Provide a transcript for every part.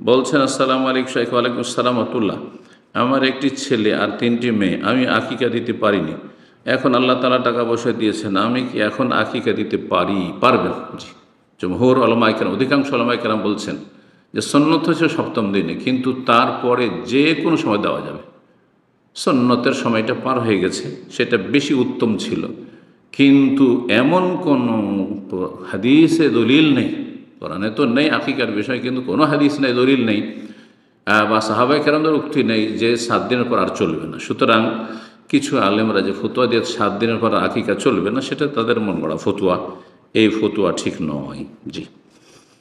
বলছেন, আসসালামু আলাইকুম শাইখ। ওয়ালাইকুম আসসালাম রাহমাতুল্লাহ। আমার একটি ছেলে আর তিনটি মেয়ে, আমি আকিকা দিতে পারিনি। এখন আল্লাহ তাআলা টাকা পয়সা দিয়েছেন, আমি কি এখন আকিকা দিতে পারবেন? জি। জমহুর উলামায়ে কেরাম, অধিকাংশ উলামায়ে কেরাম বলছেন যে সুন্নত হচ্ছে সপ্তম দিনে, কিন্তু তারপরে যে কোনো সময় দেওয়া যাবে। সুন্নতের সময়টা পার হয়ে গেছে, সেটা বেশি উত্তম ছিল, কিন্তু এমন কোনো হাদিসে দলিল নেই, কোরআনে তো নেই আকিকার বিষয়, কিন্তু কোনো হাদিস নেই, দলিল নেই, বা সাহাবায়ে কেরামদের উক্তি নেই যে 7 দিনের পর আর চলবে না। সুতরাং কিছু আলেমরা যে ফতোয়া দিয়ে 7 দিনের পর আকিকা চলবে না, সেটা তাদের মন গড়া ফতোয়া। এই ফতোয়া ঠিক নয়। জি।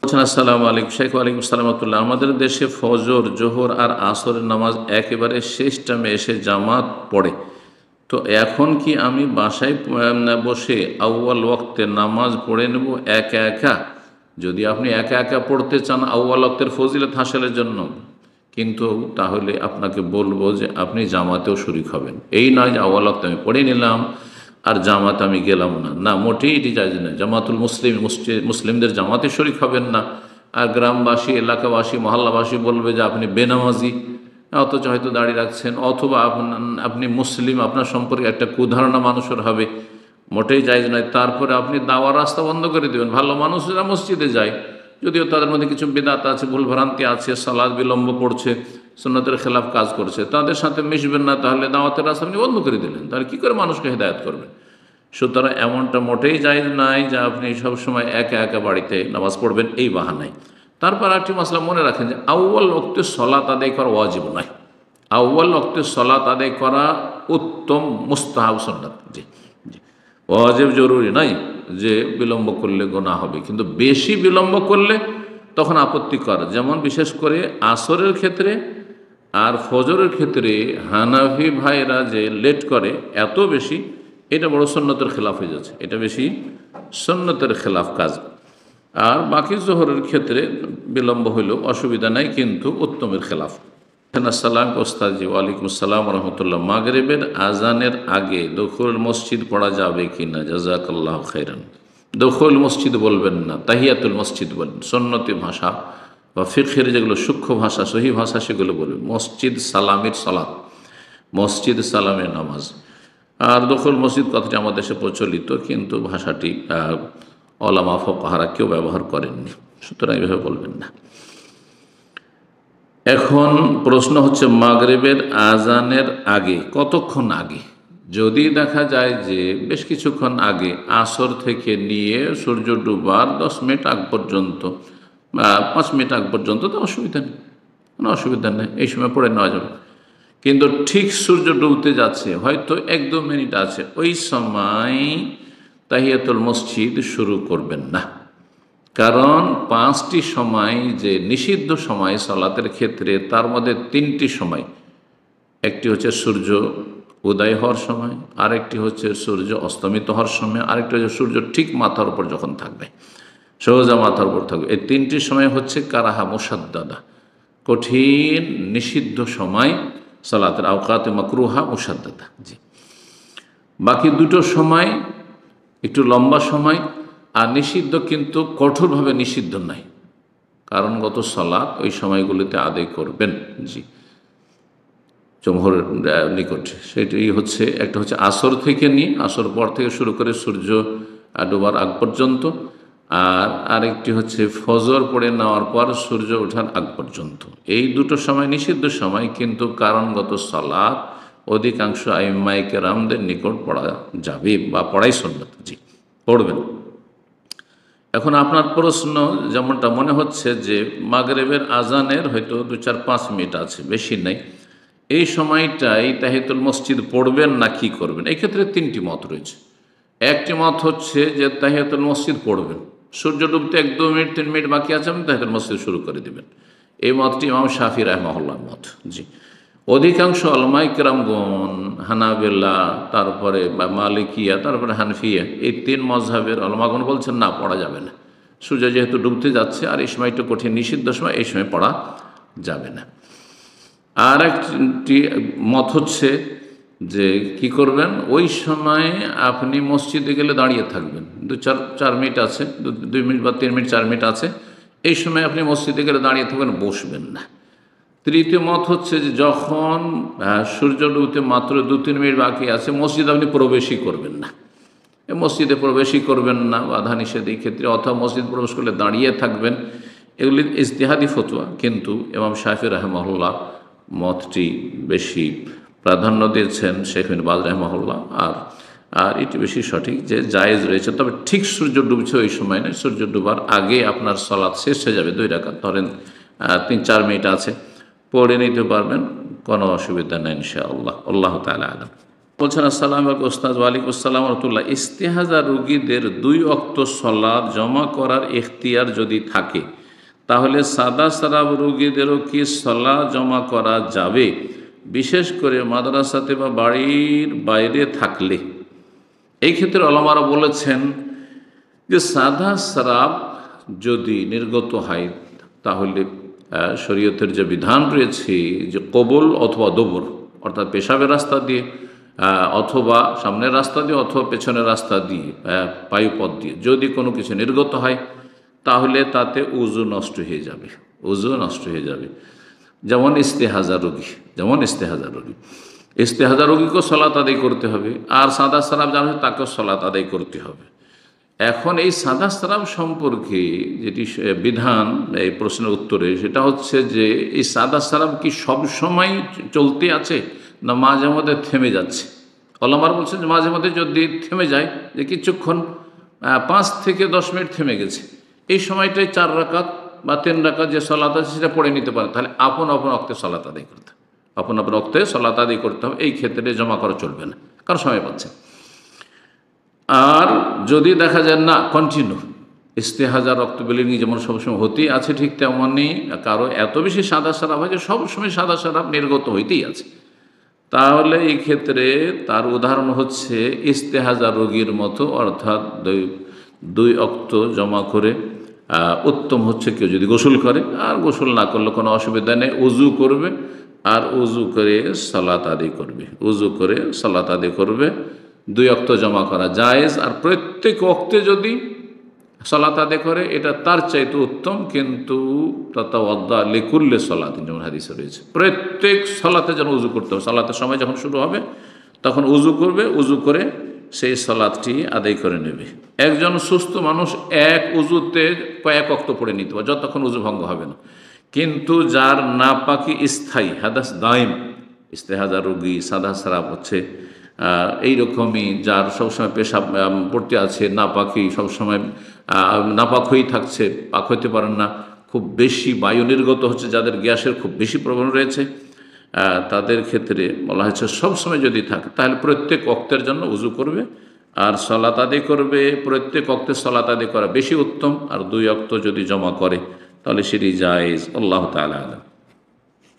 বলছেন, আসসালামু আলাইকুম শাইখ। ওয়ালাইকুম আসসালাম রাহমাতুল্লাহ। আমাদের দেশে ফজর, জোহর আর আসরের নামাজ একেবারে শেষ টাইমে এসে জামাত পড়ে। তো এখন কি আমি বাসায় বসে আউয়াল ওয়াক্তে নামাজ পড়ে নেব একা একা? যদি আপনি একা একা পড়তে চান আউয়াল ওয়াক্তের ফজিলত হাসিলের জন্য, কিন্তু তাহলে আপনাকে বলবো যে আপনি জামাতেও শরীক হবেন। এই নয় যে আউয়াল ওয়াক্তে আমি পড়ে নিলাম আর জামাত আমি গেলাম না, না, মোটেই এটি জায়েজ নয়। জামাতুল মুসলিমদের জামাতে শরীক হবেন না, আর গ্রামবাসী, এলাকাবাসী, মহল্লাবাসী বলবে যে আপনি বেনামাজি, অথচ হয়তো দাঁড়িয়ে রাখছেন, অথবা আপনি মুসলিম, আপনার সম্পর্কে একটা কুধারণা মানুষের হবে, মোটেই জায়েজ নয়। তারপরে আপনি দাওয়ার রাস্তা বন্ধ করে দেবেন। ভালো মানুষরা মসজিদে যায়, যদিও তাদের মধ্যে কিছু বিদআত আছে, ভুল ভ্রান্তি আছে, সালাত বিলম্ব পড়ছে, সুন্নতের খেলাফ কাজ করছে, তাদের সাথে মিশবেন না, তাহলে দাওয়াতের রাস্তা আপনি বন্ধ করে দিলেন, তাহলে কী করে মানুষকে হেদায়েত করবেন? সুতরাং এমনটা মোটেই জায়েজ নাই যে আপনি সবসময় একা একা বাড়িতে নামাজ পড়বেন এই বাহানায়। তারপর একটি মাসলা মনে রাখেন যে আউয়াল ওয়াক্তে সলাত আদায় করা ওয়াজিব নয়। আউয়াল ওয়াক্তে সলাত আদায় করা উত্তম, মুস্তাহাব, সুন্নাত। জি, জি। ওয়াজিব জরুরি নয় যে বিলম্ব করলে গুনাহ হবে, কিন্তু বেশি বিলম্ব করলে তখন আপত্তিকর। যেমন বিশেষ করে আসরের ক্ষেত্রে আর ফজরের ক্ষেত্রে হানাফি ভাইরা যে লেট করে এত বেশি, এটা বড় সুন্নতের খেলাফ হয়ে যাচ্ছে, এটা বেশি সুন্নতের খেলাফ কাজ। আর বাকি জোহরের ক্ষেত্রে বিলম্ব হইলেও অসুবিধা নাই, কিন্তু উত্তমের খেলাফ। আসসালাম ওস্তাদজি। ওয়ালাইকুম আসসালাম রহমতুল্লাহ। মাগরিবের আজানের আগে দখুল মসজিদ পড়া যাবে কি না? জাযাকাল্লাহ খাইরান। দখুল মসজিদ বলবেন না, তাহিয়াতুল মসজিদ বলবেন। সুন্নতি ভাষা বা ফিকহের যেগুলো সূক্ষ্ম ভাষা, সহি ভাষা, সেগুলো বলবেন। মসজিদ সালামের সালাত, মসজিদ সালামের নামাজ। আর দখল মসজিদ কথাটি আমাদের দেশে প্রচলিত, কিন্তু ভাষাটি ওলামা ফুকাহারা কেউ ব্যবহার করেননি, সুতরাং এভাবে বলবেন না। এখন প্রশ্ন হচ্ছে, মাগরিবের আজানের আগে কতক্ষণ আগে? যদি দেখা যায় যে বেশ কিছুক্ষণ আগে, আসর থেকে নিয়ে সূর্য ডুবার 10 মিনিট আগ পর্যন্ত বা 5 মিনিট আগ পর্যন্ত, তো অসুবিধা নেই, কোনো অসুবিধা নেই, এই সময় পড়ে নেওয়া যাবে। কিন্তু ঠিক সূর্য ডুবতে যাচ্ছে, হয়তো 1-2 মিনিট আছে, ওই সময় তাহিয়াতুল মসজিদ শুরু করবেন না। কারণ 5টি সময় যে নিষিদ্ধ সময় সালাতের ক্ষেত্রে, তার মধ্যে 3টি সময়, একটি হচ্ছে সূর্য উদয় হওয়ার সময়, আরেকটি হচ্ছে সূর্য অস্তমিত হওয়ার সময়, আরেকটি হচ্ছে সূর্য ঠিক মাথার উপর যখন থাকবে, সোজা মাথার উপর থাকবে। এই 3টি সময় হচ্ছে কারাহা মুসাদ্দাদা, কঠিন নিষিদ্ধ সময়, সালাতের আওকাতে মাকরুহা মুসাদ্দাদা। জি। বাকি দুটো সময় একটু লম্বা সময়, আর নিষিদ্ধ, কিন্তু কঠোরভাবে নিষিদ্ধ নাই, কারণগত সালাত ওই সময়গুলিতে আদায় করবেন। জি, জমহুরের নিকট সেটি হচ্ছে, একটা হচ্ছে আসর থেকে নিয়ে, আসর পর থেকে শুরু করে সূর্য ডোবার আগ পর্যন্ত, আর আরেকটি হচ্ছে ফজর পড়ে নেওয়ার পর সূর্য ওঠার আগ পর্যন্ত। এই দুটো সময় নিষিদ্ধ সময়, কিন্তু কারণগত সালাত অধিকাংশ আইম্মায়ে কেরামদের নিকট পড়া যাবে বা পড়াই সুন্নাত। জি, পড়বেন। এখন আপনার প্রশ্ন যেমনটা মনে হচ্ছে যে মাগরিবের আজানের হয়তো 2-4-5 মিনিট আছে, বেশি নেই, এই সময়টাই তাহিয়াতুল মসজিদ পড়বেন না কি করবেন? এই ক্ষেত্রে 3টি মত রয়েছে। একটি মত হচ্ছে যে তাহিয়াতুল মসজিদ পড়বেন, সূর্য ডুবতে 1-2 মিনিট 3 মিনিট বাকি আছে, আপনি তাহিয়াতুল মসজিদ শুরু করে দেবেন। এই মতটি ইমাম শাফি রাহিমাহুল্লাহর মত। জি। অধিকাংশ উলামায়ে কেরামগণ, হানাবেলা, তারপরে মালিকিয়া, তারপরে হানফিয়া, এই 3 মযহাবের উলামাগণ বলছেন না, পড়া যাবে না। সূর্য যেহেতু ডুবতে যাচ্ছে, আর এই সময়টা কঠিন নিষিদ্ধ সময়, এই সময় পড়া যাবে না। আর একটি মত হচ্ছে যে কি করবেন, ওই সময় আপনি মসজিদে গেলে দাঁড়িয়ে থাকবেন, 2-4 মিনিট আছে, 2 মিনিট বা 3 মিনিট 4 মিনিট আছে, এই সময় আপনি মসজিদে গেলে দাঁড়িয়ে থাকবেন, বসবেন না। তৃতীয় মত হচ্ছে যে যখন সূর্য ডুবতে মাত্র 2-3 মিনিট বাকি আছে, মসজিদে আপনি প্রবেশই করবেন না, মসজিদে প্রবেশই করবেন না বাধা নিষেধ এই ক্ষেত্রে, অথবা মসজিদ প্রবেশ করলে দাঁড়িয়ে থাকবেন। এগুলি ইজতিহাদি ফতোয়া, কিন্তু ইমাম শাফি রাহিমাহুল্লাহ মতটি বেশি প্রাধান্য দিয়েছেন, শেখ বিন বাজ রাহিমাহুল্লাহ। আর এটি বেশি সঠিক যে জায়েজ রয়েছে, তবে ঠিক সূর্য ডুবছে ওই সময় নয়, সূর্য ডুবার আগে আপনার সালাত শেষ হয়ে যাবে। 2 রাকাত ধরেন 3-4 মিনিট আছে, পড়ে নিতে পারবেন, কোনো অসুবিধা নেই ইনশাআল্লাহ। আল্লাহ তাআলা আলাম। বলছেন আসসালামু আলাইকুম ওস্তাদ। ওয়ালাইকুম আসসালাম ওয়া রাহমাতুল্লাহ। ইস্তেহাজা রোগীদের 2 ওয়াক্ত সালাত জমা করার ইখতিয়ার যদি থাকে, তাহলে সাদা সারাব রোগীদেরও কি সালাত জমা করা যাবে, বিশেষ করে মাদ্রাসাতে বা বাড়ির বাইরে থাকলে? এই ক্ষেত্রে ওলামারা বলেছেন যে সাদা সারাব যদি নির্গত হয়, তাহলে শরীয়তের যে বিধান রয়েছে যে কবুল অথবা দবর, অর্থাৎ পেশাবের রাস্তা দিয়ে অথবা সামনের রাস্তা দিয়ে অথবা পেছনের রাস্তা দিয়ে বায়ুপথ দিয়ে যদি কোনো কিছু নির্গত হয়, তাহলে তাতে উযু নষ্ট হয়ে যাবে, উযু নষ্ট হয়ে যাবে। যেমন ইস্তেহাজা রোগী, ইস্তেহাজা রোগীকেও সালাত আদায় করতে হবে, আর সাদা সারাব যারা হয় তাকেও সালাত আদায় করতে হবে। এখন এই সাদা সারাব সম্পর্কে যেটি বিধান এই প্রশ্নের উত্তরে, সেটা হচ্ছে যে এই সাদা সারাব কি সব সময় চলতে আছে না মাঝে মধ্যে থেমে যাচ্ছে? ওলামারা বলছেন যে মাঝে মধ্যে যদি থেমে যায়, যে কিছুক্ষণ 5 থেকে 10 মিনিট থেমে গেছে, এই সময়টায় 4 রাকাত বা 3 রাকাত যে সালাত আছে সেটা পড়ে নিতে পারে, তাহলে আপন অক্তে সালাত আদায় করতে হবে, আপন অক্তে সালাত আদায় করতে হবে। এই ক্ষেত্রে জমা করা চলবে না, কারণ সময় পাচ্ছে। আর যদি দেখা যায় না কন্টিনিউ ইস্তেহাজা রক্ত বেলিনি যেমন সবসময় হতেই আছে, ঠিক তেমনই কারো এত বেশি সাদা সারাব হয় যে সবসময় সাদা সারাব নির্গত হইতেই আছে, তাহলে এই ক্ষেত্রে তার উদাহরণ হচ্ছে ইস্তেহাজা রোগীর মতো, অর্থাৎ 2 ওয়াক্ত জমা করে উত্তম হচ্ছে কেউ যদি গোসল করে, আর গোসল না করলে কোনো অসুবিধা নেই, উযু করবে আর উযু করে সালাত আদায় করবে, উযু করে সালাত আদায় করবে। 2 ওয়াক্ত জমা করা জায়েজ, আর প্রত্যেক ওয়াক্তে যদি সালাত আদায় করে এটা তার চাইতে উত্তম। কিন্তু তাতাওয়াদ্দা লিকুল্লি সালাত, যেমন হাদিসে রয়েছে, প্রত্যেক সালাতে যেন উযু করতে হবে। সালাতের সময় যখন শুরু হবে তখন উযু করবে, উযু করে সেই সালাতটি আদায় করে নেবে। একজন সুস্থ মানুষ এক উযুতে কয়েক ওয়াক্ত পড়ে নিতে পারে, যতক্ষণ উযু ভঙ্গ হবে না। কিন্তু যার নাপাকি স্থায়ী, হাদাস দাইম, ইস্তেহাজা রোগী, সাদা সারাব হচ্ছে এইরকমই, যার সবসময় পেশাব পড়তে আছে, নাপাকি সবসময় নাপাক হয়েই থাকছে, পাক হইতে পারেন না, খুব বেশি বায়ু নির্গত হচ্ছে, যাদের গ্যাসের খুব বেশি প্রবণ রয়েছে, তাদের ক্ষেত্রে বলা হয়েছে সবসময় যদি থাকে তাহলে প্রত্যেক ওয়াক্তের জন্য উযু করবে আর সালাত আদায় করবে। প্রত্যেক ওয়াক্তে সালাত আদায় করা বেশি উত্তম, আর 2 ওয়াক্ত যদি জমা করে তাহলে সেটি জায়েজ। আল্লাহ তাআলা আলাম।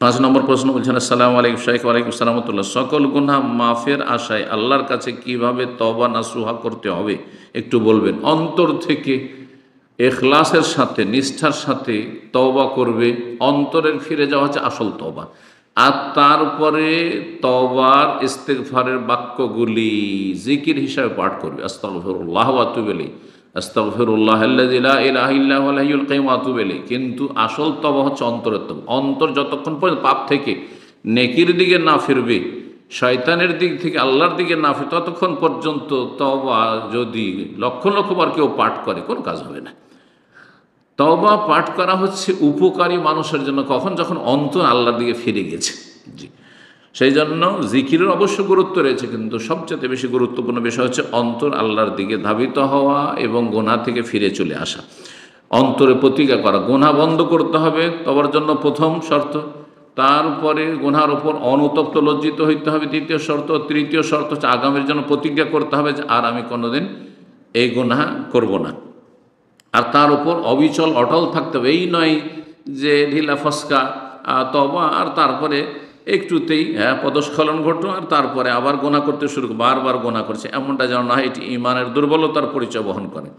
5 নম্বর প্রশ্ন বলছেন আসসালামু আলাইকুম শাইখ। ওয়ালাইকুম আসসালাম ওয়া রাহমাতুল্লাহ। সকল গুনাহ মাফের আশায় আল্লাহর কাছে কিভাবে তওবা নাসুহা করতে হবে একটু বলবেন? অন্তর থেকে ইখলাসের সাথে, নিষ্ঠার সাথে তওবা করবে। অন্তরের ফিরে যাওয়া হচ্ছে আসল তওবা, আর তারপরে তওবার ইস্তেগফারের বাক্যগুলি জিকির হিসাবে পাঠ করবে। আস্তাগফিরুল্লাহ ওয়া আতুবু ইলাইহি, আস্তাগফিরুল্লাহাল্লাযী লা ইলাহা ইল্লা হুয়াল হাইয়ুল কাইয়্যুম ওয়া আতুবু ইলাইহি। কিন্তু আসল তওবা হচ্ছে অন্তরের তওবা। অন্তর যতক্ষণ পর্যন্ত পাপ থেকে নেকির দিকে না ফিরবে, শয়তানের দিক থেকে আল্লাহর দিকে না ফিরবে, ততক্ষণ পর্যন্ত তওবা যদি লক্ষ লক্ষবার কেউ পাঠ করে কোনো কাজ হবে না। তওবা পাঠ করা হচ্ছে উপকারী মানুষের জন্য, কখন? যখন অন্তর আল্লাহর দিকে ফিরে গেছে। জি, সেই জন্য জিকিরের অবশ্য গুরুত্ব রয়েছে, কিন্তু সবচেয়ে বেশি গুরুত্বপূর্ণ বিষয় হচ্ছে অন্তর আল্লাহর দিকে ধাবিত হওয়া এবং গুনাহ থেকে ফিরে চলে আসা, অন্তরে প্রতিজ্ঞা করা। গুনাহ বন্ধ করতে হবে তওবার জন্য প্রথম শর্ত, তারপরে গুনাহর ওপর অনুতপ্ত লজ্জিত হইতে হবে দ্বিতীয় শর্ত, তৃতীয় শর্ত হচ্ছে আগামীর জন্য প্রতিজ্ঞা করতে হবে যে আর আমি কোনোদিন এই গুনাহ করব না, আর তার উপর অবিচল অটল থাকতে হবে। এই নয় যে ঢিলা ফসকা তওবা আর তারপরে একটুতেই পদস্খলন ঘটলো আর তারপরে আবার গোনা করতে শুরু, বারবার গোনা করছে, এমনটা যেন না হয়, এটি ঈমানের দুর্বলতার পরিচয় বহন করে।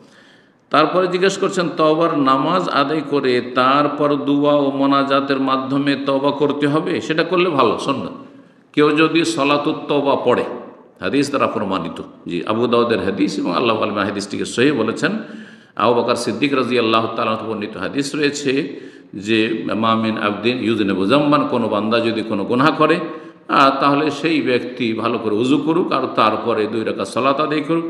তারপরে জিজ্ঞেস করছেন তওবার নামাজ আদায় করে তারপর দুয়া ও মোনাজাতের মাধ্যমে তওবা করতে হবে, সেটা করলে ভালো সুন্নাত। কেউ যদি সলাতুত তওবা পড়ে, হাদিস দ্বারা প্রমাণিত, জি আবু দাউদের হাদিস এবং আল্লাহু আলাম হাদিসটিকে সহিহ বলেছেন, আবু বকর সিদ্দিক রাদিয়াল্লাহু তাআলা বর্ণিত হাদিস রয়েছে যে মা মিন আবদিন ইউযনিবু যামবান, কোনো বান্দা যদি কোনো গুনাহ করে তাহলে সেই ব্যক্তি ভালো করে উযু করুক আর তারপরে 2 রাকাত সালাত আদায় করুক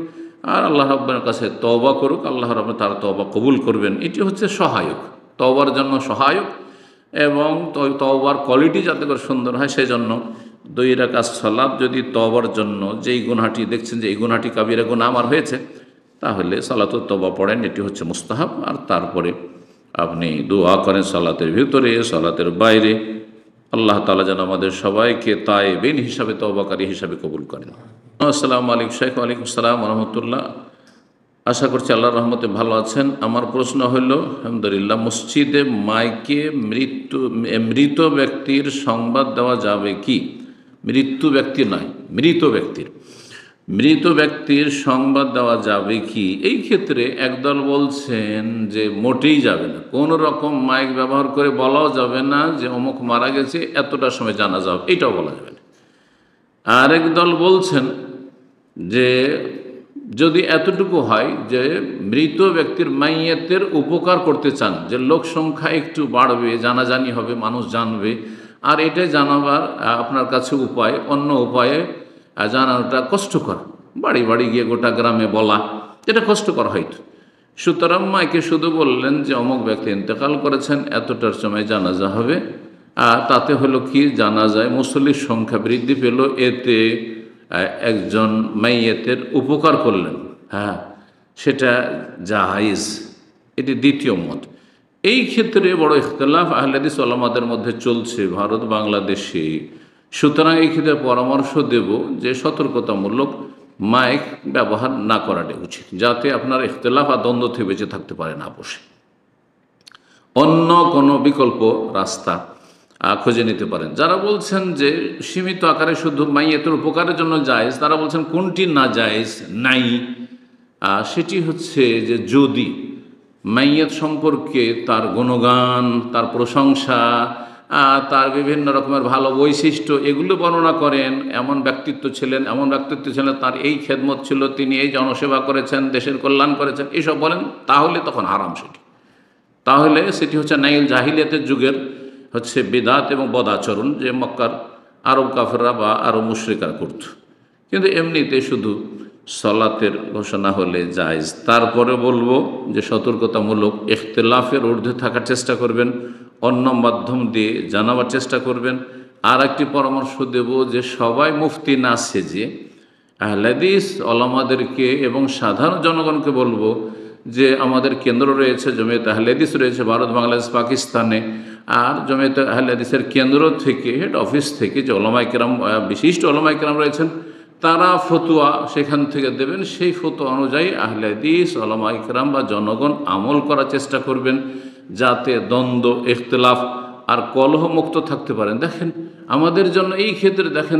আর আল্লাহ রাব্বের কাছে তওবা করুক, আল্লাহ রাব্বুল তার তওবা কবুল করবেন। এটি হচ্ছে সহায়ক, তওবার জন্য সহায়ক, এবং তওবার কোয়ালিটি যাতে করে সুন্দর হয় সেজন্য 2 রাকাত সালাত যদি তওবার জন্য, যেই গুনাহটি দেখছেন যে এই গুনাহটি কাবিরা গুনাহ আমার হয়েছে, তাহলে সালাতুত তওবা পড়েন, এটি হচ্ছে মুস্তাহাব। আর তারপরে আপনি দোয়া করেন সালাতের ভিতরে, সালাতের বাইরে। আল্লাহ তাআলা যেন আমাদের সবাইকে তায়েবিন হিসাবে, তওবাকারী হিসাবে কবুল করেন। আসসালামু আলাইকুম শেখ। ওয়ালাইকুম আসসালাম ওয়া রাহমাতুল্লাহ। আশা করছি আল্লাহর রহমতে ভালো আছেন। আমার প্রশ্ন হলো, আলহামদুলিল্লাহ, মসজিদে মাইকে মৃত ব্যক্তির সংবাদ দেওয়া যাবে কি? মৃত্যু ব্যক্তি নয়, মৃত ব্যক্তির সংবাদ দেওয়া যাবে কি? এই ক্ষেত্রে একদল বলছেন যে মোটেই যাবে না, কোনো রকম মাইক ব্যবহার করে বলাও যাবে না যে অমুক মারা গেছে, এতটার সময় জানাজা হবে, এইটাও বলা যাবে না। আরেক দল বলছেন যে যদি এতটুকু হয় যে মৃত ব্যক্তির মাইয়েতের উপকার করতে চান, যে লোক সংখ্যা একটু বাড়বে, জানাজানি হবে, মানুষ জানবে, আর এটাই জানাবার আপনার কাছে উপায়, অন্য উপায়ে জানানোটা কষ্টকর, বাড়ি বাড়ি গিয়ে গোটা গ্রামে বলা এটা কষ্টকর হয়তো। সুতরাং মাইকে শুধু বললেন যে অমুক ব্যক্তি ইন্তেকাল করেছেন, এতটার সময় জানাজা হবে, আর তাতে হলো কি, জানাজায় মুসল্লির সংখ্যা বৃদ্ধি পেল, এতে একজন মাইয়েতের উপকার করলেন, হ্যাঁ, সেটা জায়েজ। এটি দ্বিতীয় মত। এই ক্ষেত্রে বড় ইখতিলাফ আহলে হাদিস ওলামাদের মধ্যে চলছে ভারত বাংলাদেশে। সুতরাং এই ক্ষেত্রে পরামর্শ দেব যে সতর্কতামূলক মাইক ব্যবহার না করাটাই উচিত, যাতে আপনার ইখতিলাফ আর দ্বন্দ্ব থেকে বেঁচে থাকতে পারেন আপোষে। অন্য কোনো বিকল্প রাস্তা খুঁজে নিতে পারেন। যারা বলছেন যে সীমিত আকারে শুধু মাইয়াতের উপকারের জন্য জায়েজ, তারা বলছেন কোনটি না জায়েজ নাই, সেটি হচ্ছে যে যদি মাইয়াত সম্পর্কে তার গুণগান, তার প্রশংসা, তার বিভিন্ন রকমের ভালো বৈশিষ্ট্য এগুলো বর্ণনা করেন, এমন ব্যক্তিত্ব ছিলেন, তার এই খেদমত ছিল, তিনি এই জনসেবা করেছেন, দেশের কল্যাণ করেছেন, এসব বলেন, তাহলে তখন হারাম সেটি। তাহলে সেটি হচ্ছে নাইল জাহিলিয়াতের যুগের হচ্ছে বিদআত এবং বদাচরণ, যে মক্কার আরব কাফেররা বা আরব মুশরিকরা করত। কিন্তু এমনিতে শুধু সালাতের ঘোষণা হলে জায়েজ। তারপরে বলবো যে সতর্কতামূলক ইখতিলাফের ঊর্ধ্বে থাকার চেষ্টা করবেন, অন্য মাধ্যম দিয়ে জানাবার চেষ্টা করবেন। আর একটি পরামর্শ দেব যে সবাই মুফতি না সেজে আহলে হাদিস ওলামাদেরকে এবং সাধারণ জনগণকে বলবো যে আমাদের কেন্দ্র রয়েছে, জমিয়ত আহলে হাদিস রয়েছে ভারত, বাংলাদেশ, পাকিস্তানে, আর জমিয়ত আহলে হাদিসের কেন্দ্র থেকে, হেড অফিস থেকে যে ওলামায়ে কেরাম, বিশিষ্ট ওলামায়ে কেরাম রয়েছেন, তারা ফতোয়া সেখান থেকে দেবেন। সেই ফতোয়া অনুযায়ী আহলে হাদিস ওলামায়ে কেরাম বা জনগণ আমল করার চেষ্টা করবেন, যাতে দ্বন্দ্ব, ইখতিলাফ আর কলহ মুক্ত থাকতে পারেন। দেখেন আমাদের জন্য এই ক্ষেত্রে দেখেন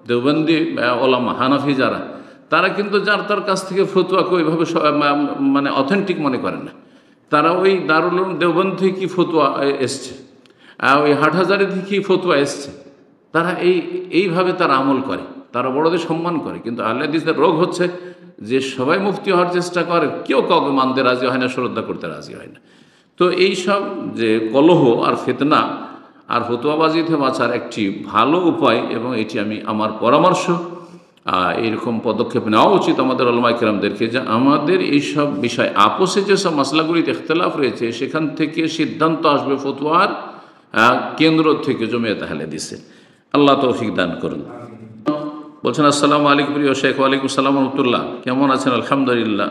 দেওবন্দি ওলামা, হানাফি যারা, তারা কিন্তু যার তার কাছ থেকে ফতোয়াকে ওইভাবে মানে অথেন্টিক মনে করেন না। তারা ওই দারুল উলুম দেওবন্দ থেকে কী ফতোয়া এসছে, ওই হাটহাজারি থেকে কী ফতোয়া এসছে, তারা এইভাবে তারা আমল করে, তারা বড়দের সম্মান করে। কিন্তু আহলে হাদিসদের রোগ হচ্ছে যে সবাই মুফতি হওয়ার চেষ্টা করে, কেউ কাউকে মানতে রাজি হয় না, শ্রদ্ধা করতে রাজি হয় না। তো এই সব যে কলহ আর ফিতনা আর ফতোয়াবাজিতে বাঁচার একটি ভালো উপায়, এবং এটি আমি আমার পরামর্শ, এইরকম পদক্ষেপ নেওয়া উচিত আমাদের উলামায়ে কেরামদেরকে, যে আমাদের এইসব বিষয় আপোষে যেসব মাসলাগুলিতে ইখতিলাফ রয়েছে, সেখান থেকে সিদ্ধান্ত আসবে ফতোয়ার কেন্দ্র থেকে, জমিয়ত আহলে হাদিসে। আল্লাহ তৌফিক দান করুন। বলছেন, আসসালামু আলাইকুম প্রিয় শেখ। ওয়ালাইকুম আসসালাম ওয়া রাহমাতুল্লাহ। কেমন আছেন? আলহামদুলিল্লাহ,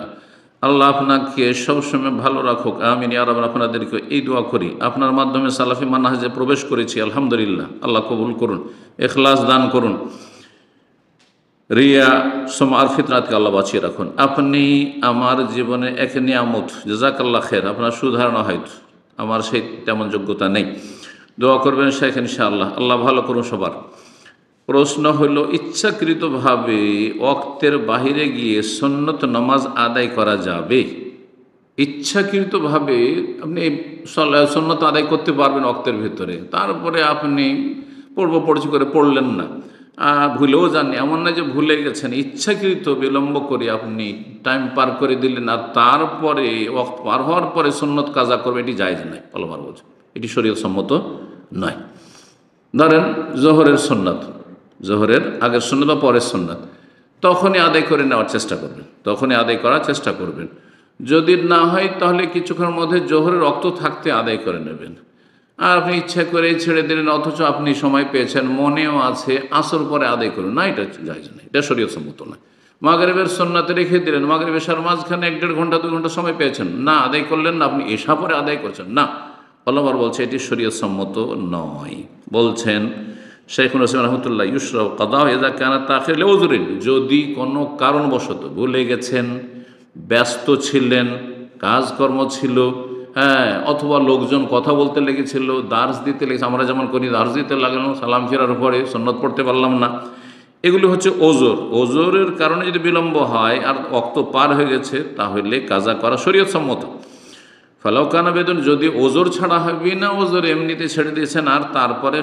আল্লাহ আপনাকে সবসময় ভালো রাখুক, আমিন ইয়া রাব্বাল। আপনাদেরকে এই দোয়া করি, আপনার মাধ্যমে সালাফি মানহাজে প্রবেশ করেছি, আলহামদুলিল্লাহ, আল্লাহ কবুল করুন, ইখলাস দান করুন, রিয়া আর ফিতনাতকে আল্লাহ বাঁচিয়ে রাখুন। আপনি আমার জীবনে এক নিয়ামত, জাযাকাল্লাহ খের। আপনার সুধারণা হয়তো, আমার সেই তেমন যোগ্যতা নেই, দোয়া করবেন শেখ ইনশাআল্লাহ, আল্লাহ ভালো করুন সবার। প্রশ্ন হল, ইচ্ছাকৃতভাবে ওয়াক্তের বাহিরে গিয়ে সুন্নত নামাজ আদায় করা যাবে? ইচ্ছাকৃতভাবে আপনি সুন্নত আদায় করতে পারবেন ওয়াক্তের ভিতরে, তারপরে আপনি পড়ছি করে পড়লেন না, ভুলেও যাননি, এমন না যে ভুলে গেছেন, ইচ্ছাকৃত বিলম্ব করে আপনি টাইম পার করে দিলেন আর তারপরে ওয়াক্ত পার হওয়ার পরে সুন্নত কাজা করবে, এটি জায়েজ নয়। অলমার বলছে এটি শরীয়ত সম্মত নয়। ধরেন জোহরের সুন্নাত, জোহরের আগের সুন্নাত বা পরের সুন্নাত, তখনই আদায় করে নেওয়ার চেষ্টা করবেন, তখনই আদায় করার চেষ্টা করবেন। যদি না হয় তাহলে কিছুক্ষণের মধ্যে জোহরের রক্ত থাকতে আদায় করে নেবেন। আর আপনি ইচ্ছা করে ছেড়ে দিলেন, অথচ আপনি সময় পেয়েছেন, মনেও আছে, আসর পরে আদায় করুন না, এটা জায়েজ নয়, এটা শরীয়ত সম্মত নয়। মাগরিবের সুন্নাতে রেখে দিলেন, মাগরিব এশার মাঝখানে 1-1.5 ঘন্টা 2 ঘন্টা সময় পেয়েছেন, না আদায় করলেন না, আপনি এশা পরে আদায় করছেন না, আল্লাহর বলছে এটি শরীয়ত সম্মত নয়। বলছেন শাইখুল ইসলাম রহমতুল্লাহ, ইউশরাউ কাদা ইযা কানা তাখির লিউযরিন, যদি কোনো কারণবশত ভুলে গেছেন, ব্যস্ত ছিলেন, কাজকর্ম ছিল, হ্যাঁ, অথবা লোকজন কথা বলতে লেগেছিল, দার্স দিতে লেগেছে, আমরা যেমন করি দার্স দিতে লাগলো, সালাম ফেরার পরে সুন্নত পড়তে পারলাম না, এগুলি হচ্ছে ওজর। ওজরের কারণে যদি বিলম্ব হয় আর ওয়াক্ত পার হয়ে গেছে, তাহলে কাজা করা শরীয়ত সম্মত। ফালাউকানা বেদন, যদি ওজর ছাড়া হয়, বিনা ওজর এমনিতে ছেড়ে দিয়েছেন আর তারপরে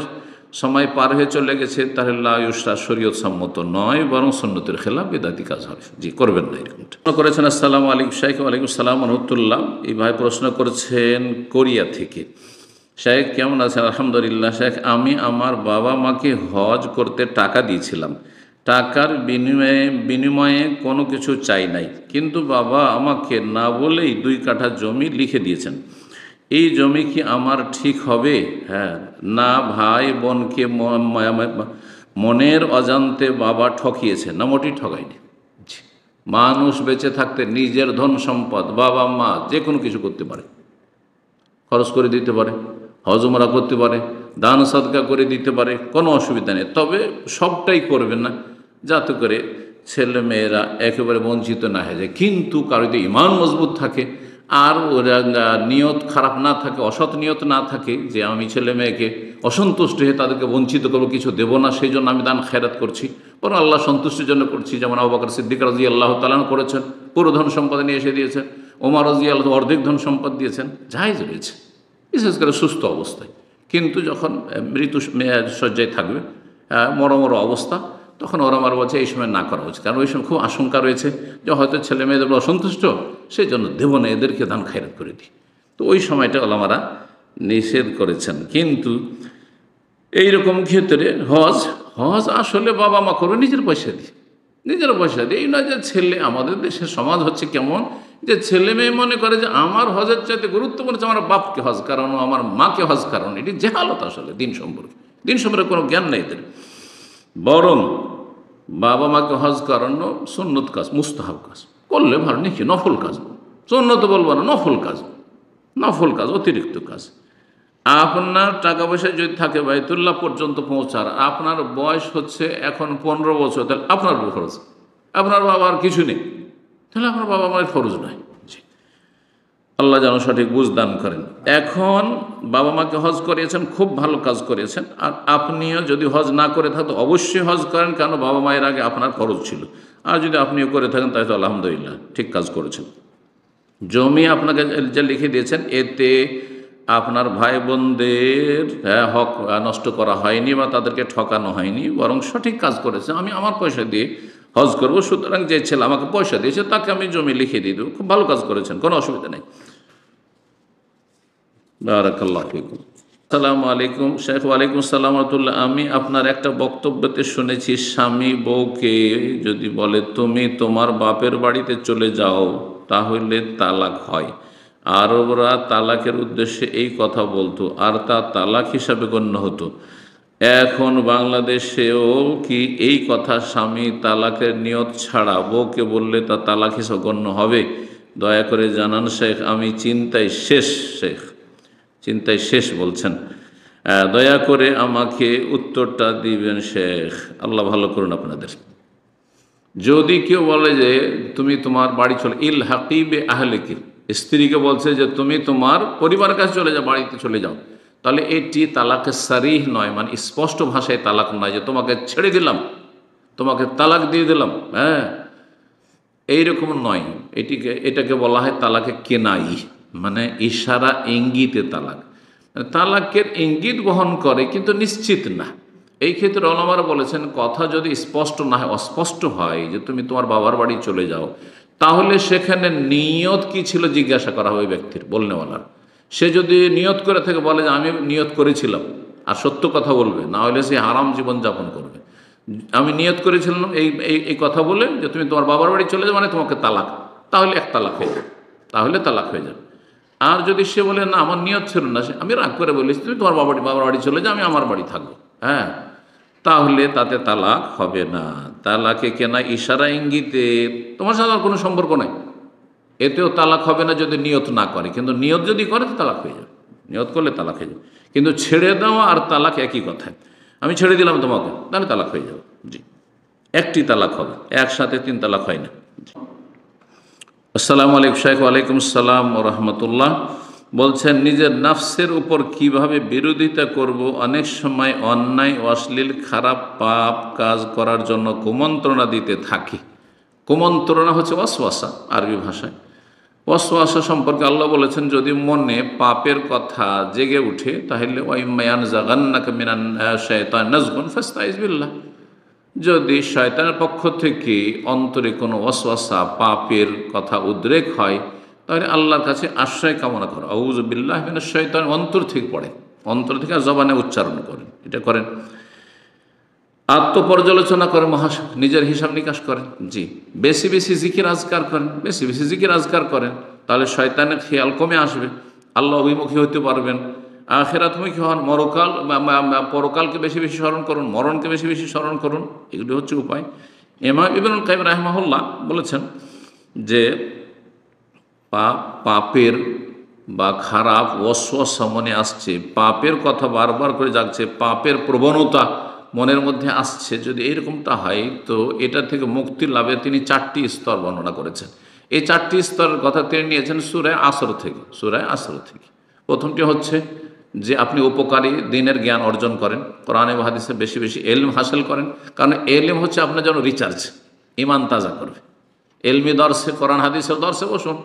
সময় পার হয়ে চলে গেছে, তাহলে লা ইউশরা, শরীয়ত সম্মত নয়, বরং সুন্নতের খেলাফ, বিদআতি কাজ হবে। জি, করবেন না এরকমটা। প্রশ্ন করেছেন, আসসালামু আলাইকুম শাইখ। ওয়ালাইকুম আসসালাম রহমতুল্লাহ। এই ভাই প্রশ্ন করেছেন কোরিয়া থেকে। শাইখ কেমন আছেন? আলহামদুলিল্লাহ। শাইখ, আমি আমার বাবা মাকে হজ করতে টাকা দিয়েছিলাম, টাকার বিনিময়ে কোনো কিছু চাই নাই, কিন্তু বাবা আমাকে না বলেই 2 কাঠা জমি লিখে দিয়েছেন। এই জমি কি আমার ঠিক হবে? হ্যাঁ, না ভাই বোনকে মনের অজান্তে বাবা ঠকিয়েছে? না, মোটেই ঠকায়নি। মানুষ বেঁচে থাকতে নিজের ধন সম্পদ, বাবা মা যে কোনো কিছু করতে পারে, খরচ করে দিতে পারে, হজ উমরা করতে পারে, দান সদকা করে দিতে পারে, কোনো অসুবিধা নেই। তবে সবটাই করবেন না, যাতে করে ছেলে মেয়েরা একেবারে বঞ্চিত না হয়ে যায়। কিন্তু কারো যদি ঈমান মজবুত থাকে আর ওরা নিয়ত খারাপ না থাকে, অসৎ নিয়ত না থাকে যে আমি ছেলে মেয়েকে অসন্তুষ্ট হয়ে তাদেরকে বঞ্চিত করবো, কিছু দেবো না, সেই জন্য আমি দান খেরাত করছি, বরং আল্লাহ সন্তুষ্টির জন্য করছি, যেমন আবু বকর সিদ্দিক রাদিয়াল্লাহু তাআলা করেছেন, পুরো ধন সম্পদ নিয়ে এসে দিয়েছেন, ওমর রাদিয়াল্লাহু অর্ধেক ধন সম্পদ দিয়েছেন, জায়েজ রয়েছে, বিশেষ করে সুস্থ অবস্থায়। কিন্তু যখন মৃত্যু শয্যায় থাকবে, মরমর অবস্থা, তখন ওরা আমার বলছে এই সময় না করা উচিত, কারণ ওই সময় খুব আশঙ্কা রয়েছে যে হয়তো ছেলে মেয়েদের অসন্তুষ্ট, সেই জন্য দেব না, এদেরকে দান খায়রাত করে দিই। তো ওই সময়টা ওলামারা নিষেধ করেছেন। কিন্তু এইরকম ক্ষেত্রে হজ আসলে বাবা মা করবে নিজের পয়সা দিয়ে, নিজের পয়সা দিয়ে। এই নয় যে ছেলে, আমাদের দেশের সমাজ হচ্ছে কেমন যে ছেলে মেয়ে মনে করে যে আমার হজের চাইতে গুরুত্বপূর্ণ হচ্ছে আমার বাপকে হজ করানো, আমার মাকে হজ করানো। এটি জেহালত আসলে দিন সম্পর্কে কোনো জ্ঞান নেই এদের। বরং বাবা মাকে হজ করানো সুন্নত কাজ, মুস্তাহাব কাজ, করলে ভালো, নাকি নফল কাজ, সুন্নত বলবো না, নফল কাজ, অতিরিক্ত কাজ। আপনার টাকা পয়সা যদি থাকে বাইতুল্লাহ পর্যন্ত পৌঁছার, আপনার বয়স হচ্ছে এখন 15 বছর, তাহলে আপনার ফরজ, আপনার বাবার কিছু নেই, তাহলে আপনার বাবা মায়ের ফরজ নয়। আল্লাহ যেন সঠিক বুঝ দান করেন। এখন বাবা মাকে হজ করিয়েছেন, খুব ভালো কাজ করিয়েছেন। আর আপনিও যদি হজ না করে থাকেন অবশ্যই হজ করেন, কারণ বাবা মায়ের আগে আপনার ফরজ ছিল। আর যদি আপনিও করে থাকেন তাই তো আলহামদুলিল্লাহ, ঠিক কাজ করেছেন। জমি আপনাকে যে লিখে দিয়েছেন, এতে আপনার ভাই বোনদের হক নষ্ট করা হয়নি বা তাদেরকে ঠকানো হয়নি, বরং সঠিক কাজ করেছে। আমি আমার পয়সা দিয়ে হজ করবো, সুতরাং যে ছেলে আমাকে পয়সা দিয়েছে তাকে আমি জমি লিখে দিয়ে দেবো। খুব ভালো কাজ করেছেন, কোনো অসুবিধা নেই। বারাকাল্লাহু ফিকুম। আসসালামু আলাইকুম শাইখ। ওয়ালাইকুম আসসালাম রাহমাতুল্লাহ। আমি আপনার একটা বক্তব্যতে শুনেছি, স্বামী বউকে যদি বলে তুমি তোমার বাপের বাড়িতে চলে যাও তাহলে তালাক হয়। আরবরা তালাকের উদ্দেশ্যে এই কথা বলতো আর তা তালাক হিসাবে গণ্য হতো। এখন বাংলাদেশেও কি এই কথা স্বামী তালাকের নিয়ত ছাড়া বউকে বললে তা তালাক হিসাবে গণ্য হবে? দয়া করে জানান শেখ, আমি চিন্তায় শেষ। শেখ চিন্তায় শেষ বলছেন, দয়া করে আমাকে উত্তরটা দিবেন শেখ, আল্লাহ ভালো করুন আপনাদের। যদি কেউ বলে যে তুমি তোমার বাড়ি চলে, ইল হাকিবে আহলেকি, স্ত্রীকে বলছে যে তুমি তোমার পরিবারের কাছে চলে যাও, বাড়িতে চলে যাও, তাহলে এটি তালাকে সারিহ নয়, মানে স্পষ্ট ভাষায় তালাক নয় যে তোমাকে ছেড়ে দিলাম, তোমাকে তালাক দিয়ে দিলাম, হ্যাঁ, এইরকম নয়। এটাকে বলা হয় তালাকে কেনাই, মানে ইশারা ইঙ্গিতে তালাক। তালাকের ইঙ্গিত বহন করে কিন্তু নিশ্চিত না। এই ক্ষেত্রে ওলামারা বলেছেন কথা যদি স্পষ্ট না হয়, অস্পষ্ট হয় যে তুমি তোমার বাবার বাড়ি চলে যাও, তাহলে সেখানে নিয়ত কি ছিল জিজ্ঞাসা করা হবে ব্যক্তির, বলনেওয়ালার। সে যদি নিয়ত করে থেকে বলে যে আমি নিয়ত করেছিলাম, আর সত্য কথা বলবে, না হলে সে হারাম জীবন যাপন করবে। আমি নিয়ত করেছিলাম এই এই এই কথা বলে যে তুমি তোমার বাবার বাড়ি চলে যাও মানে তোমাকে তালাক, তাহলে এক তালাক হয়ে যাবে, তাহলে তালাক হয়ে যাবে। আর যদি সে বলে না আমার নিয়ত ছিল না, সে আমি রাগ করে বলেছি তুমি তোমার বাবার বাড়ি চলে যাও, আমি আমার বাড়ি থাকবো, হ্যাঁ, তাহলে তাতে তালাক হবে না। তালাকে কেনা ইশারা ইঙ্গিতে তোমার সাথে আর কোনো সম্পর্ক নাই, এতেও তালাক হবে না যদি নিয়ত না করে। কিন্তু নিয়ত যদি করে তো তালাক হয়ে যাবে, নিয়ত করলে তালাক হয়ে যাবে। কিন্তু ছেড়ে দেওয়া আর তালাক একই কথায়, আমি ছেড়ে দিলাম তোমাকে, তাহলে তালাক হয়ে যাবে। জি, একটি তালাক হবে, একসাথে 3 তালাক হয় না। আসসালামু আলাইকুম শাইখ। ওয়ালাইকুম আসসালাম ও রহমতুল্লাহ। বলছেন নিজের নাফসের উপর কিভাবে বিরোধিতা করব? অনেক সময় অন্যায়, অশ্লীল, খারাপ, পাপ কাজ করার জন্য কুমন্ত্রণা দিতে থাকি। কুমন্ত্রণা হচ্ছে ওয়াসওয়াসা আরবি ভাষায়। ওয়াসওয়াসা সম্পর্কে আল্লাহ বলেছেন যদি মনে পাপের কথা জেগে উঠে তাহলে ওয়াইম্মায়ান জাগান্নাকা মিনান শাইতান নাজগুন ফাস্তাইজ বিল্লাহ, যদি শয়তানের পক্ষ থেকে অন্তরে কোনো ওয়াসওয়াসা পাপের কথা উদ্রেক হয় তাহলে আল্লাহর কাছে আশ্রয় কামনা করো, আউযু বিল্লাহি মিনাশ শয়তান, অন্তর থেকে পড়েন, অন্তর থেকে জবানে উচ্চারণ করেন, এটা করেন। আত্মপর্যালোচনা করেন, নিজের হিসাব নিকাশ করেন। জি, বেশি বেশি জিকির আজকার করেন, বেশি বেশি জিকির আজকার করেন, তাহলে শয়তানের খেয়াল কমে আসবে, আল্লাহ অভিমুখী হতে পারবেন। আখিরাতমুখী হন, পরকালকে বেশি বেশি স্মরণ করুন, মরণকে বেশি বেশি স্মরণ করুন, এগুলি হচ্ছে উপায়। ইমাম ইবনুল কাইয়িম রাহিমাহুল্লাহ বলেছেন যে পাপের বা খারাপ ওয়াসওয়াসা মনে আসছে, পাপের কথা বারবার করে জাগছে, পাপের প্রবণতা মনের মধ্যে আসছে, যদি এইরকমটা হয় তো এটা থেকে মুক্তি লাভে তিনি 4টি স্তর বর্ণনা করেছেন। এই 4টি স্তরের কথা তিনি নিয়েছেন সূরা আসর থেকে। সূরা আসর থেকে প্রথমটি হচ্ছে যে আপনি উপকারী দিনের জ্ঞান অর্জন করেন, কোরআন এবং হাদিসে বেশি বেশি এলম হাসিল করেন, কারণ এলম হচ্ছে আপনার জন্য রিচার্জ, ইমান তাজা করবে। এলমি দর্শে, কোরআন হাদিসের দর্শে বসুন,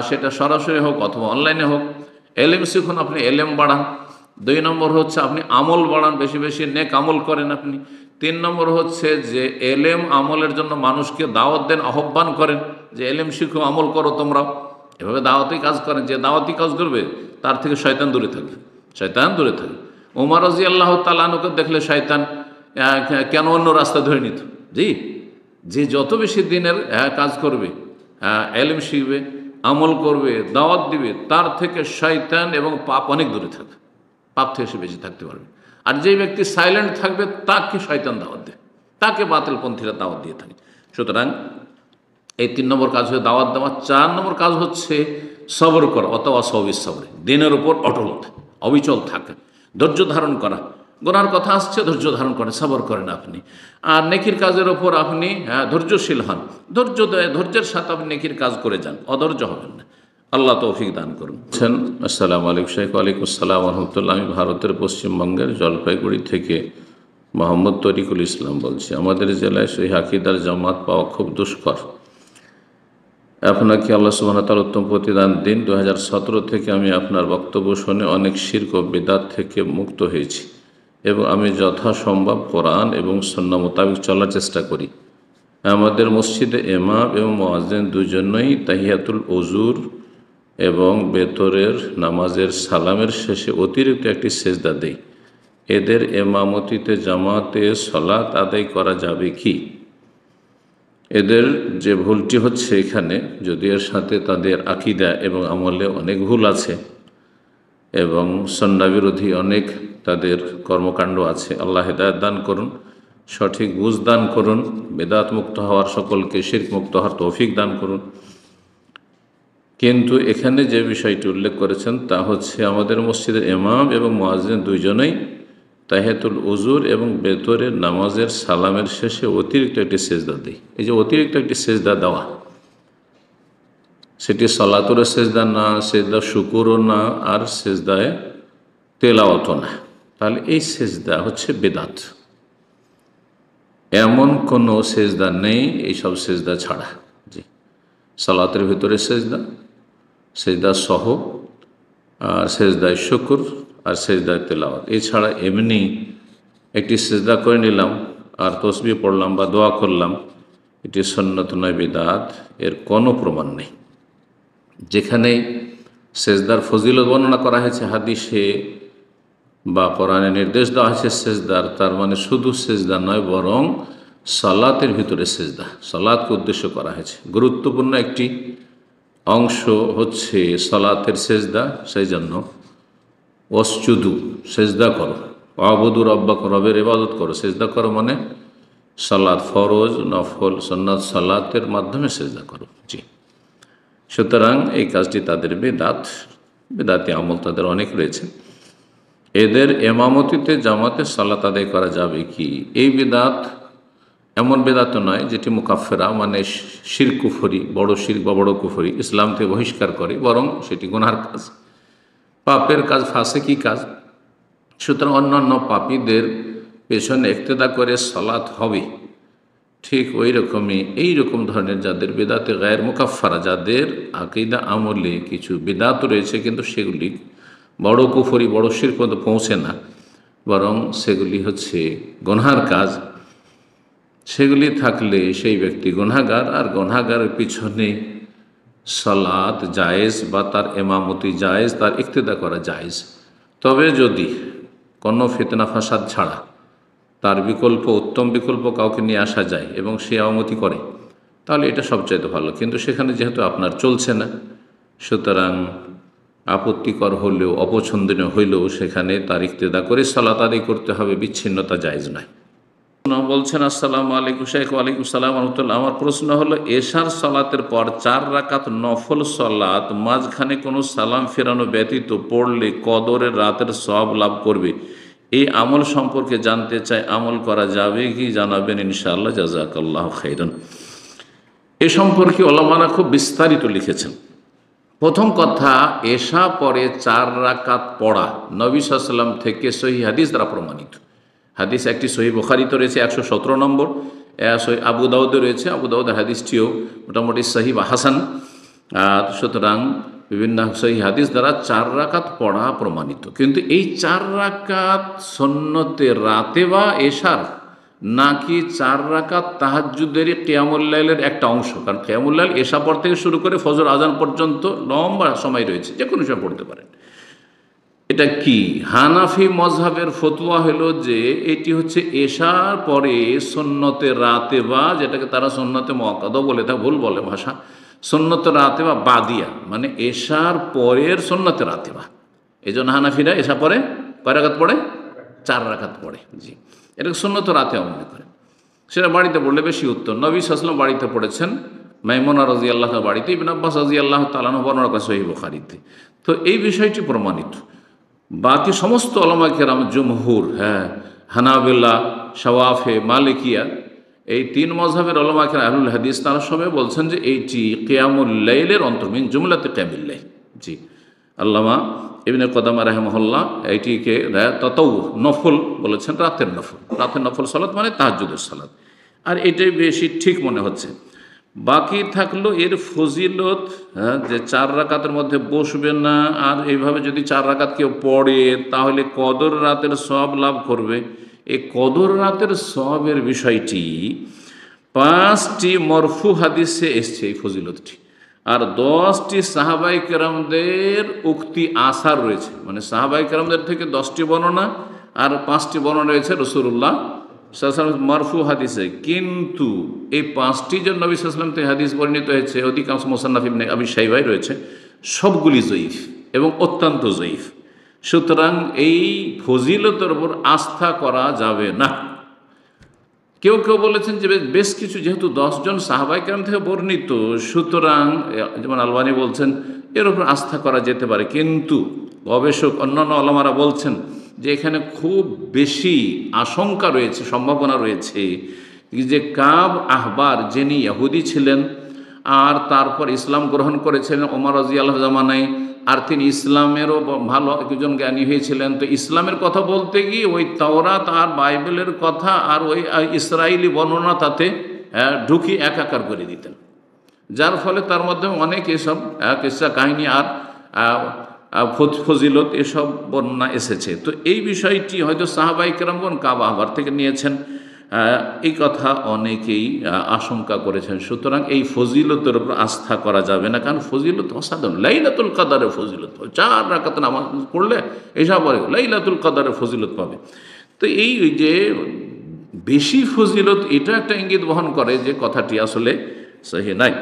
সেটা সরাসরি হোক অথবা অনলাইনে হোক, এলেম শিখুন, আপনি এলেম বাড়ান। 2 নম্বর হচ্ছে আপনি আমল বাড়ান, বেশি বেশি নেক আমল করেন আপনি। 3 নম্বর হচ্ছে যে এলেম আমলের জন্য মানুষকে দাওয়াত দেন, আহ্বান করেন যে এলেম শিখো, আমল করো তোমরাও, এভাবে দাওয়াতি কাজ করেন। যে দাওয়াতি কাজ করবে তার থেকে শয়তান দূরে থাকবে, শয়তান দূরে থাকবে। ওমর রাদিয়াল্লাহু তাআলা আনহুকে দেখলে শয়তান কেন অন্য রাস্তা ধরে নিত। জি, যে যত বেশি দিনের কাজ করবে, এলেম শিখবে, আমল করবে, দাওয়াত দিবে, তার থেকে শয়তান এবং পাপ অনেক দূরে থাকবে, পাপ থেকে সে বেশি থাকতে পারবে। আর যে ব্যক্তি সাইলেন্ট থাকবে তাকে শয়তান দাওয়াত দেবে, তাকে বাতিলপন্থীরা দাওয়াত দিয়ে থাকে। সুতরাং এই 3 নম্বর কাজ হচ্ছে দাওয়াত দেওয়া। 4 নম্বর কাজ হচ্ছে সবর করা, অথবা সবিস সবরে, দিনের উপর অটলতা, অবিচল থাকে, ধৈর্য ধারণ করা। গুনার কথা আসছে, ধৈর্য ধারণ করেন, সবর করেন আপনি। আর নেকির কাজের ওপর আপনি ধৈর্যশীল হন, ধৈর্যের সাথে আপনি নেকির কাজ করে যান, অধৈর্য হবেন না। আল্লাহ তৌফিক দান করুন। আসসালামু আলাইকুম শাইখ। ওয়ালাইকুম আসসালাম রহমতুল্লাহ। আমি ভারতের পশ্চিমবঙ্গের জলপাইগুড়ি থেকে মোহাম্মদ তরিকুল ইসলাম বলছি। আমাদের জেলায় সেই আকীদার জামাত পাওয়া খুব দুষ্কর। আপনাকে আল্লাহ সুবহানাহু ওয়া তাআলা উত্তম প্রতিদান দিন। 2017 থেকে আমি আপনার বক্তব্য শুনে অনেক শিরক ও বিদআত থেকে মুক্ত হয়েছি এবং আমি যথাসম্ভব কোরআন এবং সুন্নাহ মোতাবেক চলার চেষ্টা করি। আমাদের মসজিদে ইমাম এবং মুয়াজ্জিন দুজনেই তাহিয়াতুল ওযুর এবং বেতরের নামাজের সালামের শেষে অতিরিক্ত একটি সেজদা দেয়। এদের ইমামতিতে জামাতে সালাত আদায় করা যাবে কি? এদের যে ভুলটি হচ্ছে এখানে, যদি এর সাথে তাদের আকীদা এবং আমলে অনেক ভুল আছে এবং সুন্নাহ বিরোধী অনেক তাদের কর্মকাণ্ড আছে, আল্লাহ হেদায়েত দান করুন, সঠিক বুঝ দান করুন, বেদাত মুক্ত হওয়ার, সকলকে শিরক মুক্ত হওয়ার তৌফিক দান করুন। কিন্তু এখানে যে বিষয়টি উল্লেখ করেছেন তা হচ্ছে আমাদের মসজিদের ইমাম এবং মুয়াজ্জিন দুইজনেই তাহিয়াতুল ওযুর এবং বেতরের নামাজের সালামের শেষে অতিরিক্ত একটি সেজদা দেয়। এই যে অতিরিক্ত একটি সেজদা দেওয়া, সেটি সালাতুর সেজদা না, সেজদা শুকুরও না, আর সেজদায় তেলাওয়াতও না। তাহলে এই সেজদা হচ্ছে বেদাত। এমন কোনো সেজদা নেই এইসব সেজদা ছাড়া। জি, সালাতের ভিতরে সেজদা, সেজদা সহ, আর সেজদায় শুকুর, আর সেজদায় তেলাওয়াত, এছাড়া এমনি একটি সিজদা করে নিলাম আর তসবিহ পড়লাম বা দোয়া করলাম, এটি সুন্নত নয়, বিদআত। এর কোনো প্রমাণ নেই। যেখানেই সেজদার ফজিলত বর্ণনা করা হয়েছে হাদিসে বা কোরআনে নির্দেশ দেওয়া হয়েছে সেজদার, তার মানে শুধু সেজদা নয়, বরং সালাতের ভিতরে সেজদা, সালাতকে উদ্দেশ্য করা হয়েছে। গুরুত্বপূর্ণ একটি অংশ হচ্ছে সালাতের সেজদা। সেই জন্য ওয়াসজুদু, সেজদা করো, ওয়াবুদু রব্বাকুম, রবের ইবাদত করো। সেজদা করো মানে সালাত, ফরজ, নফল, সুন্নাত সালাতের মাধ্যমে সেজদা করো। জি, সুতরাং এই কাজটি তাদের বেদাত, বেদাতি আমল তাদের অনেক রয়েছে। এদের এমামতিতে জামাতে সালাত আদায় করা যাবে কি? এই বেদাত এমন বেদাত নয় যেটি মুকাফেরা, মানে শিরক কুফরি, বড় শিরক বা বড় কুফরি, ইসলাম থেকে বহিষ্কার করে, বরং সেটি গুনার কাজ, পাপের কাজ, ফাসেকি কাজ। সুতরাং অন্যান্য পাপীদের পেছনে ইক্তেদা করে সালাত হবে, ঠিক ওই রকমই এই রকম ধরনের যাদের বেদাতে গায়ের মুকাফফারা, যাদের আকীদা আমলে কিছু বেদাত রয়েছে কিন্তু সেগুলি বড় কুফরি, বড় শিরক পর্যন্ত পৌঁছে না, বরং সেগুলি হচ্ছে গুনহার কাজ, সেগুলি থাকলে সেই ব্যক্তি গুনাহগার। আর গুনাহগারের পিছনে সালাত জায়েজ বা তার এমামতি জায়েজ, তার ইক্তেদা করা জায়েজ। তবে যদি কোনো ফিতনা ফাসাদ ছাড়া তার বিকল্প, উত্তম বিকল্প কাউকে নিয়ে আসা যায় এবং সে এমামতি করে, তাহলে এটা সবচাইতে ভালো। কিন্তু সেখানে যেহেতু আপনার চলছে না, সুতরাং আপত্তিকর হলেও, অপছন্দনীয় হইলেও সেখানে তার ইক্তেদা করে সালাত আদায় করতে হবে, বিচ্ছিন্নতা জায়েজ নয়। বলছেন, আসসালামু আলাইকুম শেখ। ওয়ালাইকুম সালাম রহমতুল্লাহ। আমার প্রশ্ন হলো, এশার সালাতের পর 4 রাকাত নফল সালাত মাঝখানে কোনো সালাম ফেরানো ব্যতীত পড়লে কদরের রাতের সওয়াব লাভ করবে, এই আমল সম্পর্কে জানতে চাই। আমল করা যাবে কি জানাবেন ইনশাআল্লাহ, জাযাকাল্লাহু খাইরান। এ সম্পর্কে ওলামারা খুব বিস্তারিত লিখেছেন। প্রথম কথা, এশা পরে 4 রাকাত পড়া নবী সাল্লাল্লাহু আলাইহি ওয়াসাল্লাম থেকে সহিহ হাদিস দ্বারা প্রমাণিত। হাদিস একটি সহিহ বুখারীতে রয়েছে 117 নম্বর, আবু দাউদে রয়েছে, আবু দাউদের হাদিসটিও মোটামুটি সহিহ বা হাসান। সুতরাং বিভিন্ন সহিহ হাদিস দ্বারা 4 রাকাত পড়া প্রমাণিত। কিন্তু এই 4 রাকাত সুন্নতে রাতে বা এশার, নাকি 4 রাকাত তাহাজ্জুদের কিয়ামুল লাইলের একটা অংশ? কারণ কিয়ামুল লাইল এশা পর থেকে শুরু করে ফজর আজান পর্যন্ত লম্বা সময় রয়েছে, যে কোনো সময় পড়তে পারেন। এটা কি? হানাফি মজহাবের ফতোয়া হলো যে এটি হচ্ছে এশার পরে সুন্নতে রাতে বা, যেটাকে তারা সুন্নতে মুআক্কাদা বলে, তা ভুল বলে ভাষা, সুন্নতে রাতে বা বাদিয়া, মানে এশার পরের সুন্নতে রাতে বা। এই জন্য হানাফিরা এশা পরে কয় রাকাত পড়ে? 4 রাকাত পড়ে। জি, এটাকে সুন্নতে রাতে মনে করে। সেটা বাড়িতে পড়লে বেশি উত্তম। নবী সাল্লাল্লাহু আলাইহি ওয়াসাল্লাম বাড়িতে পড়েছেন, মাইমুনা রাদিয়াল্লাহু তাআলা বাড়িতে, ইবনে আব্বাস রাদিয়াল্লাহু তাআলা বর্ণনা করেছেন সহিহ বুখারীতে। তো এই বিষয়টি প্রমাণিত। বাকি সমস্ত উলামা কেরাম, জুমহুর, হানাবিলা, শাওয়াফি, মালিকিয়া, এই 3 মযহাবের উলামা কেরাম, আহলুল হাদিস, তারা সবাই বলছেন যে এইটি কিয়ামুল লাইলের অন্তর্ভুক্ত, জুমলাতে কিয়ামুল লাইল। জি, আল্লামা ইবনে কুদামা রাহিমাহুল্লাহ এইটিকে তাতাউ নফল বলেছেন, রাতের নফল। রাতের নফল সালাত মানে তাহাজ্জুদের সালাত, আর এটাই বেশি ঠিক মনে হচ্ছে। বাকি থাকলো এর ফজিলত, যে 4 রাকাতের মধ্যে বসবে না, আর এইভাবে যদি 4 রাকাত কেউ পড়ে তাহলে কদর রাতের সওয়াব লাভ করবে। এই কদর রাতের সওয়াবের বিষয়টি 5টি মরফু হাদিসে এসছে এই ফজিলতটি, আর 10টি সাহাবাই কেরামদের উক্তি আসার রয়েছে, মানে সাহাবাই কেরামদের থেকে 10টি বর্ণনা আর 5টি বর্ণনা রয়েছে রাসূলুল্লাহ সাল্লাল্লাহু আলাইহি ওয়াসাল্লাম মারফু হাদিসে। কিন্তু এই 5টি যে নবী সাল্লাল্লাহু আলাইহি ওয়াসাল্লাম থেকে হাদিস বর্ণিত হয়েছে, অধিকাংশ মুসান্নাফ ইবনে আবি শাইবায় রয়েছে, সবগুলি জয়ীফ এবং অত্যন্ত জয়ীফ। সুতরাং এই ফজিলতের উপর আস্থা করা যাবে না। কেউ কেউ বলেছেন যে বেশ কিছু, যেহেতু 10 জন সাহাবায়ে কেরাম থেকে বর্ণিত, সুতরাং যেমন আলবানী বলছেন এর উপর আস্থা করা যেতে পারে। কিন্তু গবেষক অন্যান্য ওলামারা বলছেন যে এখানে খুব বেশি আশঙ্কা রয়েছে, সম্ভাবনা রয়েছে যে কাব আহবার, যিনি ইহুদি ছিলেন আর তারপর ইসলাম গ্রহণ করেছিলেন ওমর রাদিয়াল্লাহু জামানায়, আর তিনি ইসলামেরও ভালো একজন জ্ঞানী হয়েছিলেন। তো ইসলামের কথা বলতে গিয়ে ওই তাওরাত আর বাইবেলের কথা আর ওই ইসরায়েলি বর্ণনা তাতে ঢুকি একাকার করে দিতেন, যার ফলে তার মধ্যে অনেক এসব কিসসা কাহিনী আর ফজিলত এসব বর্ণনা এসেছে। তো এই বিষয়টি হয়তো সাহাবায়ে কেরামগণ কাবা ঘর থেকে নিয়েছেন, এই কথা অনেকেই আশঙ্কা করেছেন। সুতরাং এই ফজিলতের উপর আস্থা করা যাবে না, কারণ ফজিলত অসাধারণ। লাইলাতুল কদরের ফজিলত 4 রাকাত নামাজ পড়লে এসব পরে লাইলাতুল কদরের ফজিলত পাবে। তো এই যে বেশি ফজিলত, এটা একটা ইঙ্গিত বহন করে যে কথাটি আসলে সহি নাই।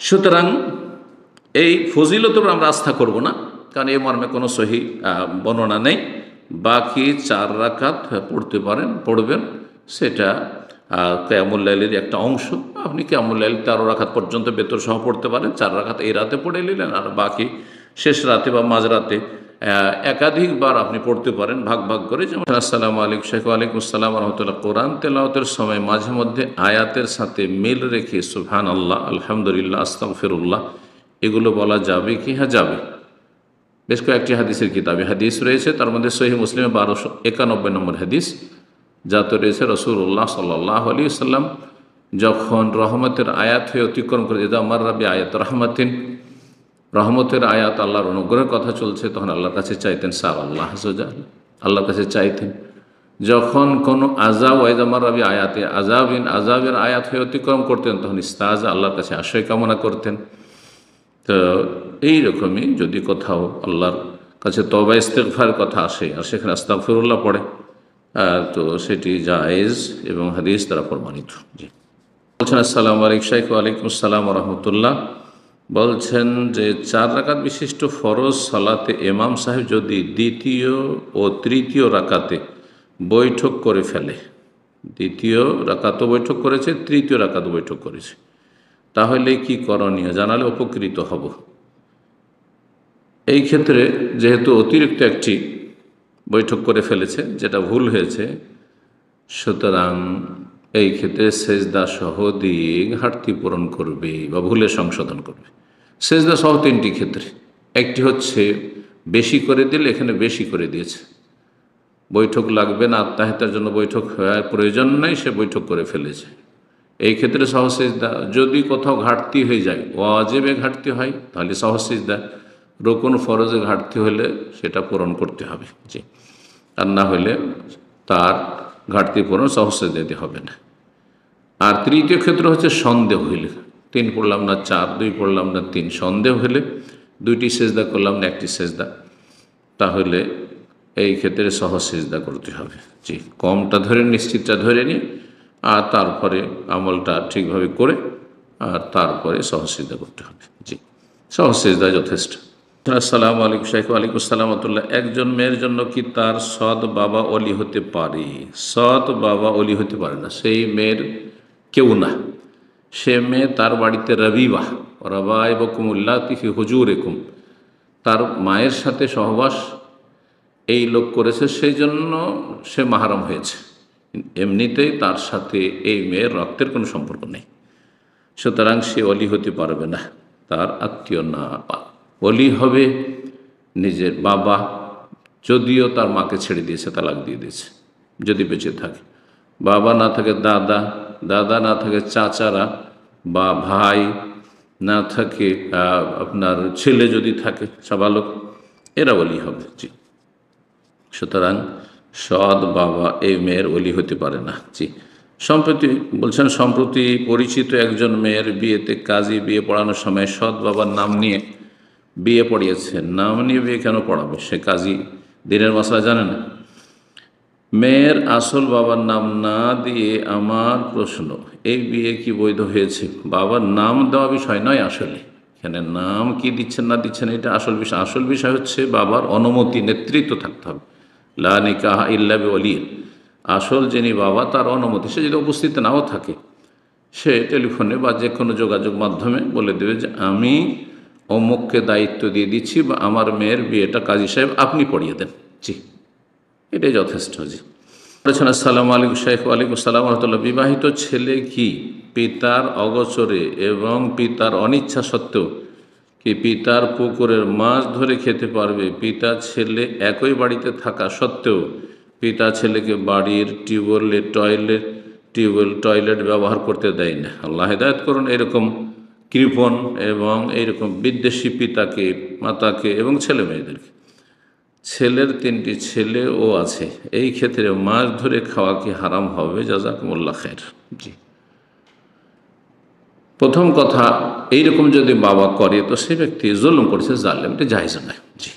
সুতরাং এই ফজিলতের উপর আমরা আস্থা করব না, কারণ এই মর্মে কোনো সহি বর্ণনা নেই। বাকি 4 রাকাত পড়তে পারেন, পড়বেন, সেটা কিয়ামুল লাইলের একটা অংশ। আপনি কিয়ামুল লাইল 13 রাকাত পর্যন্ত বেতর সহ পড়তে পারেন, 4 রাকাত এই রাতে পড়ে নিলেন, আর বাকি শেষ রাতে বা মাঝরাতে একাধিকবার আপনি পড়তে পারেন ভাগ ভাগ করে। যেমন আসসালামু আলাইকুম শেখ, ওয়ালাইকুম আসসালাম রহমতুল্লাহ। কোরআন তেলাওয়াতের সময় মাঝে মধ্যে আয়াতের সাথে মিল রেখে সুবহানাল্লাহ, আলহামদুলিল্লাহ, আস্তাগফিরুল্লাহ এগুলো বলা যাবে কি? হ্যাঁ, যাবে। বেশ কয়েকটি হাদিসের কিতাবে হাদিস রয়েছে, তার মধ্যে সহিহ মুসলিমে 1291 নম্বর হাদিস, যাতে রয়েছে রাসূলুল্লাহ সাল্লাল্লাহু আলাইহি ওয়াসাল্লাম যখন রহমতের আয়াত হয়ে অতিক্রম করে, ইযা মাররা বিআয়াত রাহমাতিন, রহমতের আয়াত আল্লাহর অনুগ্রহের কথা চলছে, তখন আল্লাহর কাছে চাইতেন, সার আল্লাহ আল্লাহর কাছে চাইতেন। যখন কোনো আযাব, ইযা মাররা বিআয়াতি আযাবিন, আযাবের আয়াত হয়ে অতিক্রম করতেন, তখন ইস্তাযা, আল্লাহর কাছে আশ্রয় কামনা করতেন। তো এই রকমই যদি কোথাও আল্লাহর কাছে তওবা ইস্তিগফার কথা আসে আর সেখানে আস্তাগফিরুল্লাহ পড়ে, তো সেটি জায়েজ এবং হাদিস দ্বারা প্রমাণিত। জি, বলছেন আসসালামু আলাইকুম শাইখ, ওয়ালাইকুম আসসালাম রহমতুল্লাহ। বলছেন যে 4 রাকাত বিশিষ্ট ফরজ সালাতে ইমাম সাহেব যদি দ্বিতীয় ও তৃতীয় রাকাতে বৈঠক করে ফেলে, দ্বিতীয় রাকাতও বৈঠক করেছে, তৃতীয় রাকাতও বৈঠক করেছে, তাহলে কি করণীয় জানালে উপকৃত হব। এই ক্ষেত্রে যেহেতু অতিরিক্ত একটি বৈঠক করে ফেলেছে, যেটা ভুল হয়েছে, সুতরাং এই ক্ষেত্রে সেজদা সহ দিয়ে ঘাটতি পূরণ করবে বা ভুলে সংশোধন করবে। সেজদা সহ 3টি ক্ষেত্রে, একটি হচ্ছে বেশি করে দিলে, এখানে বেশি করে দিয়েছে, বৈঠক লাগবে না, আত্মাহিতার জন্য বৈঠক হওয়ার প্রয়োজন নেই, সে বৈঠক করে ফেলেছে, এই ক্ষেত্রে সহজ সিজদা। যদি কোথাও ঘাটতি হয়ে যায়, ওয়াজিবে ঘাটতি হয়, তাহলে সহজ সিজদা। রুকুন ফরজে ঘাটতি হলে সেটা পূরণ করতে হবে। জি, আর না হলে তার ঘাটতি পূরণ সহজ সিজদা দিতে হবে না। আর তৃতীয় ক্ষেত্র হচ্ছে সন্দেহ হইলে, 3 পড়লাম না 4, 2 পড়লাম না 3, সন্দেহ হলে 2টি সেজদা করলাম না 1টি সেজদা, তাহলে এই ক্ষেত্রে সহজ সিজদা করতে হবে। জি, কমটা ধরে নিশ্চিতটা ধরে নিয়ে আর তারপরে আমলটা ঠিকভাবে করে আর তারপরে সহজ সিজদা করতে হবে। জি, সহজ সিজদা যথেষ্ট। আসসালামু আলাইকুম শাইখ, ওয়ালাইকুম আসসালাম রাহমাতুল্লাহ। একজন মেয়ের জন্য কি তার সৎ বাবা ওলি হতে পারে? সৎ বাবা ওলি হতে পারে না, সেই মেয়ের কেউ না। সে মেয়ে তার বাড়িতে রবিবাহ, রাবাইবকুমুল্লাতি ফি হুজুরিকুম, তার মায়ের সাথে সহবাস এই লোক করেছে, সেই জন্য সে মাহরাম হয়েছে। এমনিতেই তার সাথে এই মেয়ের রক্তের কোনো সম্পর্ক নেই, সুতরাং সে অলি হতে পারবে না, তার আত্মীয় না। অলি হবে নিজের বাবা, যদিও তার মাকে ছেড়ে দিয়েছে, তালাক দিয়ে দিয়েছে, যদি বেঁচে থাকে। বাবা না থাকে দাদা, দাদা না থাকে চাচারা বা ভাই, না থাকে আপনার ছেলে যদি থাকে সাবালক, এরা অলি হবে। জি, সুতরাং সৎ বাবা এই মেয়ের ওলি হতে পারে না। জি, সম্প্রতি বলছেন, সম্প্রতি পরিচিত একজন মেয়ের বিয়েতে কাজী বিয়ে পড়ানোর সময় সৎ বাবার নাম নিয়ে বিয়ে পড়িয়েছে। নাম নিয়ে বিয়ে কেন পড়াবে? সে কাজী দিনের মশলা জানে না। মেয়ের আসল বাবার নাম না দিয়ে, আমার প্রশ্ন, এই বিয়ে কি বৈধ হয়েছে? বাবার নাম দেওয়া বিষয় নয় আসলে, এখানে নাম কি দিচ্ছেন না দিচ্ছেন এটা আসল বিষয়। আসল বিষয় হচ্ছে বাবার অনুমতি, নেতৃত্ব থাকতে হবে। লা নিকাহা ইল্লা বিওয়ালি, আসল যিনি বাবা তার অনুমতি। সে যদি উপস্থিত নাও থাকে, সে টেলিফোনে বা যে কোনো যোগাযোগ মাধ্যমে বলে দেবে যে আমি অমুককে দায়িত্ব দিয়ে দিচ্ছি, বা আমার মেয়ের বিয়েটা কাজী সাহেব আপনি পড়িয়ে দেন। জি, এটাই যথেষ্ট। জি, বলেছেন আসসালামু আলাইকুম শাইখ, ওয়ালাইকুম আসসালাম রহমতুল্লাহ। বিবাহিত ছেলে কি পিতার অগোচরে এবং পিতার অনিচ্ছা সত্ত্বেও কি পিতার পুকুরের মাছ ধরে খেতে পারবে? পিতা ছেলে একই বাড়িতে থাকা সত্ত্বেও পিতা ছেলেকে বাড়ির টিউবওয়েল টয়লেট ব্যবহার করতে দেয় না। আল্লাহ হেদায়েত করুন। এরকম কৃপণ এবং এইরকম বিদ্বেষী পিতাকে, মাতাকে এবং ছেলে মেয়েদেরকে। ছেলের 3টি ছেলেও আছে, এই ক্ষেত্রে মাছ ধরে খাওয়া কি হারাম হবে? জাযাকুমুল্লাহ খায়র। জি, প্রথম কথা, এইরকম যদি বাবা করে তো সে ব্যক্তি জুলুম করছে, জালেম, এটা জায়েজ নয়। জি,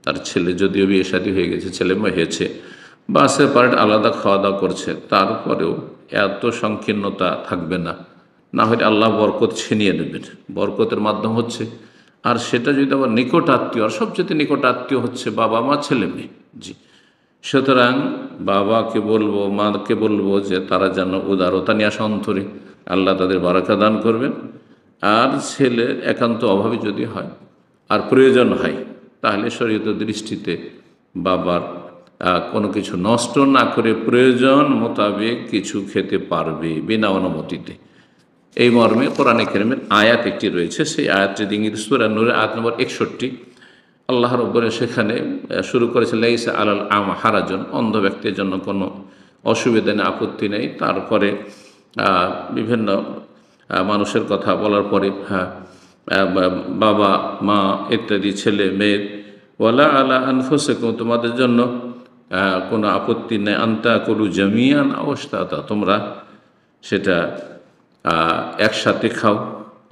তার ছেলে যদিও বিয়ে শাদী হয়ে গেছে, ছেলে মেয়ে হয়েছে, বা সেপারেট আলাদা খাওয়া দাওয়া করছে, তারপরেও এত সংকীর্ণতা থাকবে না। না হলে আল্লাহ বরকত ছিনিয়ে নেবেন। বরকতের মাধ্যম হচ্ছে, আর সেটা যদি আবার নিকট আত্মীয়, আর সবচেয়ে নিকট আত্মীয় হচ্ছে বাবা মা ছেলে মেয়ে। জি, সুতরাং বাবাকে বলবো, মাকে বলবো যে তারা যেন উদারতা নিয়ে আসে অন্তরে, আল্লাহ তাদের বারাকা দান করবেন। আর ছেলের একান্ত অভাবে যদি হয় আর প্রয়োজন হয়, তাহলে শরীয়তের দৃষ্টিতে বাবার কোনো কিছু নষ্ট না করে প্রয়োজন মোতাবেক কিছু খেতে পারবে বিনা অনুমতিতে। এই মর্মে কোরআনে কারীমের আয়াত একটি রয়েছে, সেই আয়াতটি ইংরেজি সূরা নূরের আয়াত নম্বর 61। আল্লাহ রাব্বুল সেখানে শুরু করেছে লাইসা আলাল আমা হারাজন, অন্ধ ব্যক্তির জন্য কোনো অসুবিধা নেই, আপত্তি নেই। তারপরে বিভিন্ন মানুষের কথা বলার পরে বাবা মা ইত্যাদি ছেলে মেয়ে, ওয়ালা আলা আনফুসিকুম, তোমাদের জন্য কোনো আপত্তি নেই, আনতা কুলু জামিয়ান আওয়াশতাতা, তোমরা সেটা একসাথে খাও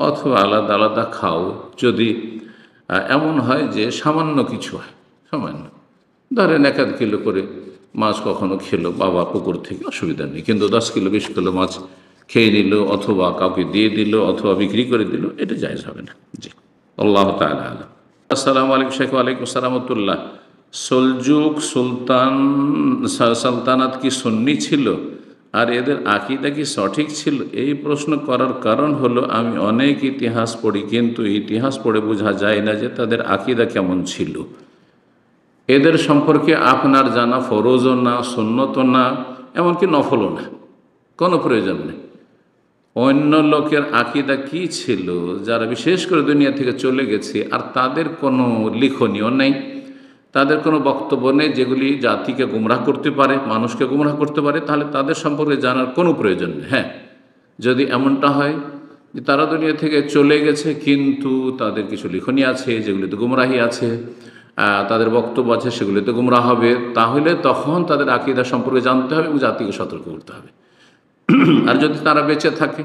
অথবা আলাদা আলাদা খাও। যদি এমন হয় যে সামান্য কিছু হয়, সামান্য ধরেন 1-1 কিলো করে মাছ কখনো খেলো বাবা পুকুর থেকে, অসুবিধা নেই। কিন্তু 10 কিলো 20 কিলো মাছ খেয়ে নিল, অথবা কাউকে দিয়ে দিল, অথবা বিক্রি করে দিল, এটা জায়েজ হবে না। জি, আল্লাহ তাআলা আলাম। আসসালামু আলাইকুম শেখ। ওয়ালাইকুম আসসালাম ওয়া রাহমাতুল্লাহ। সলজুক সালতানাত কি সুন্নি ছিল আর এদের আকীদা কি সঠিক ছিল? এই প্রশ্ন করার কারণ হলো, আমি অনেক ইতিহাস পড়ি, কিন্তু ইতিহাস পড়ে বোঝা যায় না যে তাদের আকীদা কেমন ছিল। এদের সম্পর্কে আপনার জানা ফরজও না, সুন্নতও না, এমনকি নফলও না, কোনো প্রয়োজন নেই। অন্য লোকের আকীদা কি ছিল, যারা বিশেষ করে দুনিয়া থেকে চলে গেছে, আর তাদের কোনো লিখনীয় নেই, তাদের কোনো বক্তব্য নেই যেগুলি জাতিকে গুমরাহ করতে পারে, মানুষকে গুমরাহ করতে পারে, তাহলে তাদের সম্পর্কে জানার কোনো প্রয়োজন নেই। হ্যাঁ, যদি এমনটা হয় যে তারা দুনিয়া থেকে চলে গেছে কিন্তু তাদের কিছু লিখনী আছে যেগুলিতে গুমরাহি আছে, তাদের বক্তব্য আছে সেগুলিতে গুমরাহ হবে, তাহলে তখন তাদের আকীদা সম্পর্কে জানতে হবে এবং জাতিকে সতর্ক করতে হবে। আর যদি তারা বেঁচে থাকে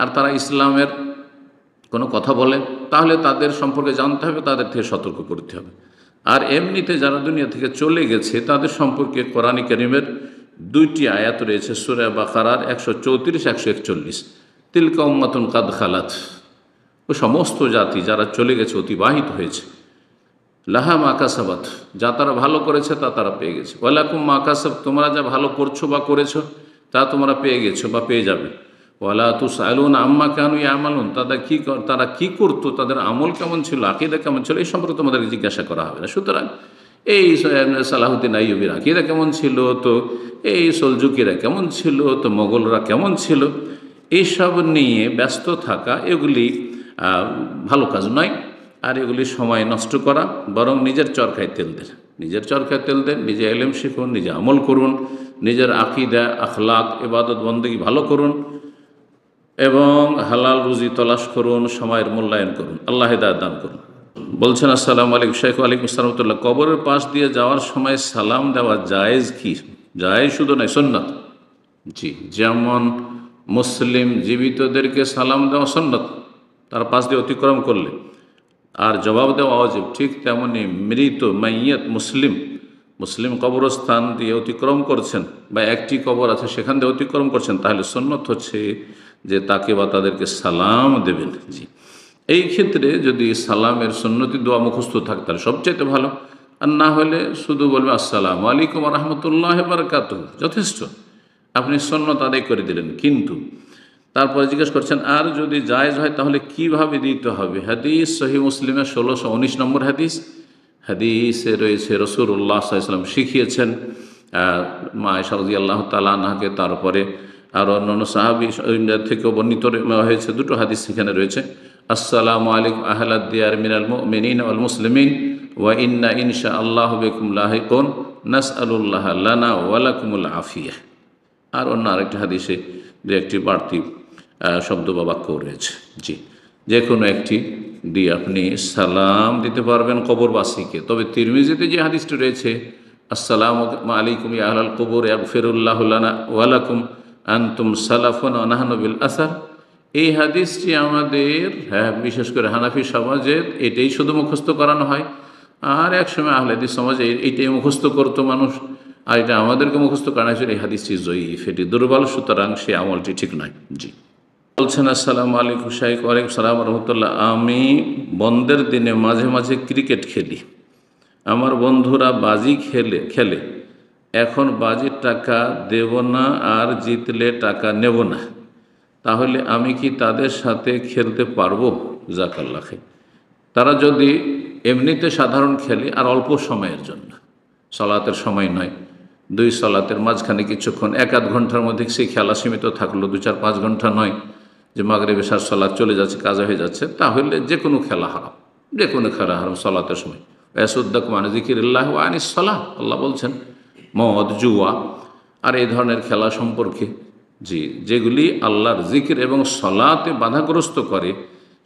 আর তারা ইসলামের কোনো কথা বলে, তাহলে তাদের সম্পর্কে জানতে হবে, তাদের থেকে সতর্ক করতে হবে। আর এমনিতে যারা দুনিয়া থেকে চলে গেছে তাদের সম্পর্কে কোরআন কারীমের 2টি আয়াত রয়েছে, সূরা বাকারার 134 141। তিলকা উম্মাতুন কাদ খালাত, ও সমস্ত জাতি যারা চলে গেছে, অতিবাহিত হয়েছে, লাহা মা কাসাবাত, যা তারা ভালো করেছে তা তারা পেয়ে গেছে, ওয়ালাকুম মা কাসাব, তোমরা যা ভালো করছো বা করেছো তা তোমরা পেয়ে গেছো বা পেয়ে যাবে। ওয়ালা তুসআলুনা আম্মা কানু ইয়ামালুন, তারা কি করতো, তাদের আমল কেমন ছিল, আকীদা কেমন ছিল, এই সম্পর্কে তোমাদেরকে জিজ্ঞাসা করা হবে না। সুতরাং এই সালাহুদ্দিন আইয়ুবীর আকীদা কেমন ছিল, তো এই সলজুকিরা কেমন ছিল, তো মোগলরা কেমন ছিল, এইসব নিয়ে ব্যস্ত থাকা এগুলি ভালো কাজ নয়। আর এগুলি সময় নষ্ট করা, বরং নিজের চরকায় তেল দেন, নিজের চরকায় তেল দেন, নিজে ইলম শিখুন, নিজে আমল করুন, নিজের আকীদা, আখলাক, ইবাদত বন্দেগী ভালো করুন এবং হালাল রুজি তলাশ করুন, সময়ের মূল্যায়ন করুন। আল্লাহ হিদায়াত দান করুন। বলছেন আসসালামু আলাইকুম শেখ। ওয়ালাইকুম আসসালাম ওয়া রাহমাতুল্লাহ। কবরের পাশ দিয়ে যাওয়ার সময় সালাম দেওয়া জায়েজ কি? জায়েজ শুধু নয়, সুন্নাত। জি, যেমন মুসলিম জীবিতদেরকে সালাম দেওয়া সুন্নাত, তার পাশ দিয়ে অতিক্রম করলে, আর জবাব দেওয়া ওয়াজিব, ঠিক তেমনি মৃত মাইয়াত মুসলিম কবরস্থান দিয়ে অতিক্রম করছেন, বা একটি কবর আছে সেখান দিয়ে অতিক্রম করছেন, তাহলে সুন্নত হচ্ছে যে তাকে বা তাদেরকে সালাম দেবেন। জি, এই ক্ষেত্রে যদি সালামের সুন্নতি দোয়া মুখস্থ থাকে তাহলে সবচাইতে ভালো, আর না হলে শুধু বলবে আসসালামু আলাইকুম ওয়া রাহমাতুল্লাহি ওয়া বারাকাতুহু, যথেষ্ট, আপনি সুন্নত আদায় করে দিলেন। কিন্তু তারপরে জিজ্ঞেস করছেন, আর যদি জায়েজ হয় তাহলে কিভাবে দিতে হবে? হাদিস সহিহ মুসলিমের 1619 নম্বর হাদিসে রয়েছে, রাসূলুল্লাহ সাল্লাল্লাহু আলাইহি ওয়াসাল্লাম শিখিয়েছেন মা আয়েশা রাদিয়াল্লাহু তাআলা আনহাকে, তারপরে আর অন্যান্য সাহাবী থেকেও বর্ণিত হয়েছে, 2টো হাদিস সেখানে রয়েছে। আসসালামু আলাইকুম আহলাদ দিয়ার মিনাল মুমিনিনা ওয়াল মুসলিমিন ওয়া ইন্না ইনশাআল্লাহু বিকুম লাহিকুন নাসআলুল্লাহ লানা ওয়া লাকুমুল আফিয়া। আর অন্য আরেকটি হাদিসে 2-1টি বাড়তি শব্দ বা বাক্য রয়েছে। জি, যে কোনো একটি দিয়ে আপনি সালাম দিতে পারবেন কবরবাসীকে। তবে তিরমিজিতে যে হাদিসটি রয়েছে, আসসালামু আলাইকুম ইয়া আহলাল কুবুর ইয়াগফিরুল্লাহু লানা ওয়া লাকুম আনতুম সালাফুন ওয়া নাহনু বিল আসার, এই হাদিসটি আমাদের বিশেষ করে হানাফি সমাজে এটাই শুধু মুখস্থ করানো হয়। আর একসময় আহলে হাদিস সমাজে এইটাই মুখস্থ করতো মানুষ, আর এটা আমাদেরকে মুখস্থ করানো হয়েছিল। এই হাদিসটি জয়ীফ, এটি দুর্বল, সুতরাং সে আমলটি ঠিক নয়। জি, বলছেন আসসালামু আলাইকুম শাইখ। ওয়ালাইকুম সালাম রহমতুল্লাহ। আমি বন্ধের দিনে মাঝে মাঝে ক্রিকেট খেলি। আমার বন্ধুরা বাজি খেলে এখন বাজির টাকা দেব না আর জিতলে টাকা নেব না, তাহলে আমি কি তাদের সাথে খেলতে পারবো? জাকাল্লাহ খাই। তারা যদি এমনিতে সাধারণ খেলে আর অল্প সময়ের জন্য, সলাতের সময় নয়, দুই সলাতের মাঝখানে কিছুক্ষণ, 1-8 ঘন্টার মধ্যে সেই খেলা সীমিত থাকলো, 2-4-5 ঘন্টা নয় যে মাগরিব এশার সলাত চলে যাচ্ছে, কাজা হয়ে যাচ্ছে, তাহলে যে কোনো খেলা হারাম, যে কোনো খেলা হারাম সলাতের সময়। ইয়াসুদ্দাকুম আন যিকিরিল্লাহ ওয়া আনিস সালাহ, আল্লাহ বলছেন। মদ, জুয়া আর এই ধরনের খেলা সম্পর্কে, জি, যেগুলি আল্লাহর জিকির এবং সলাতে বাধাগ্রস্ত করে,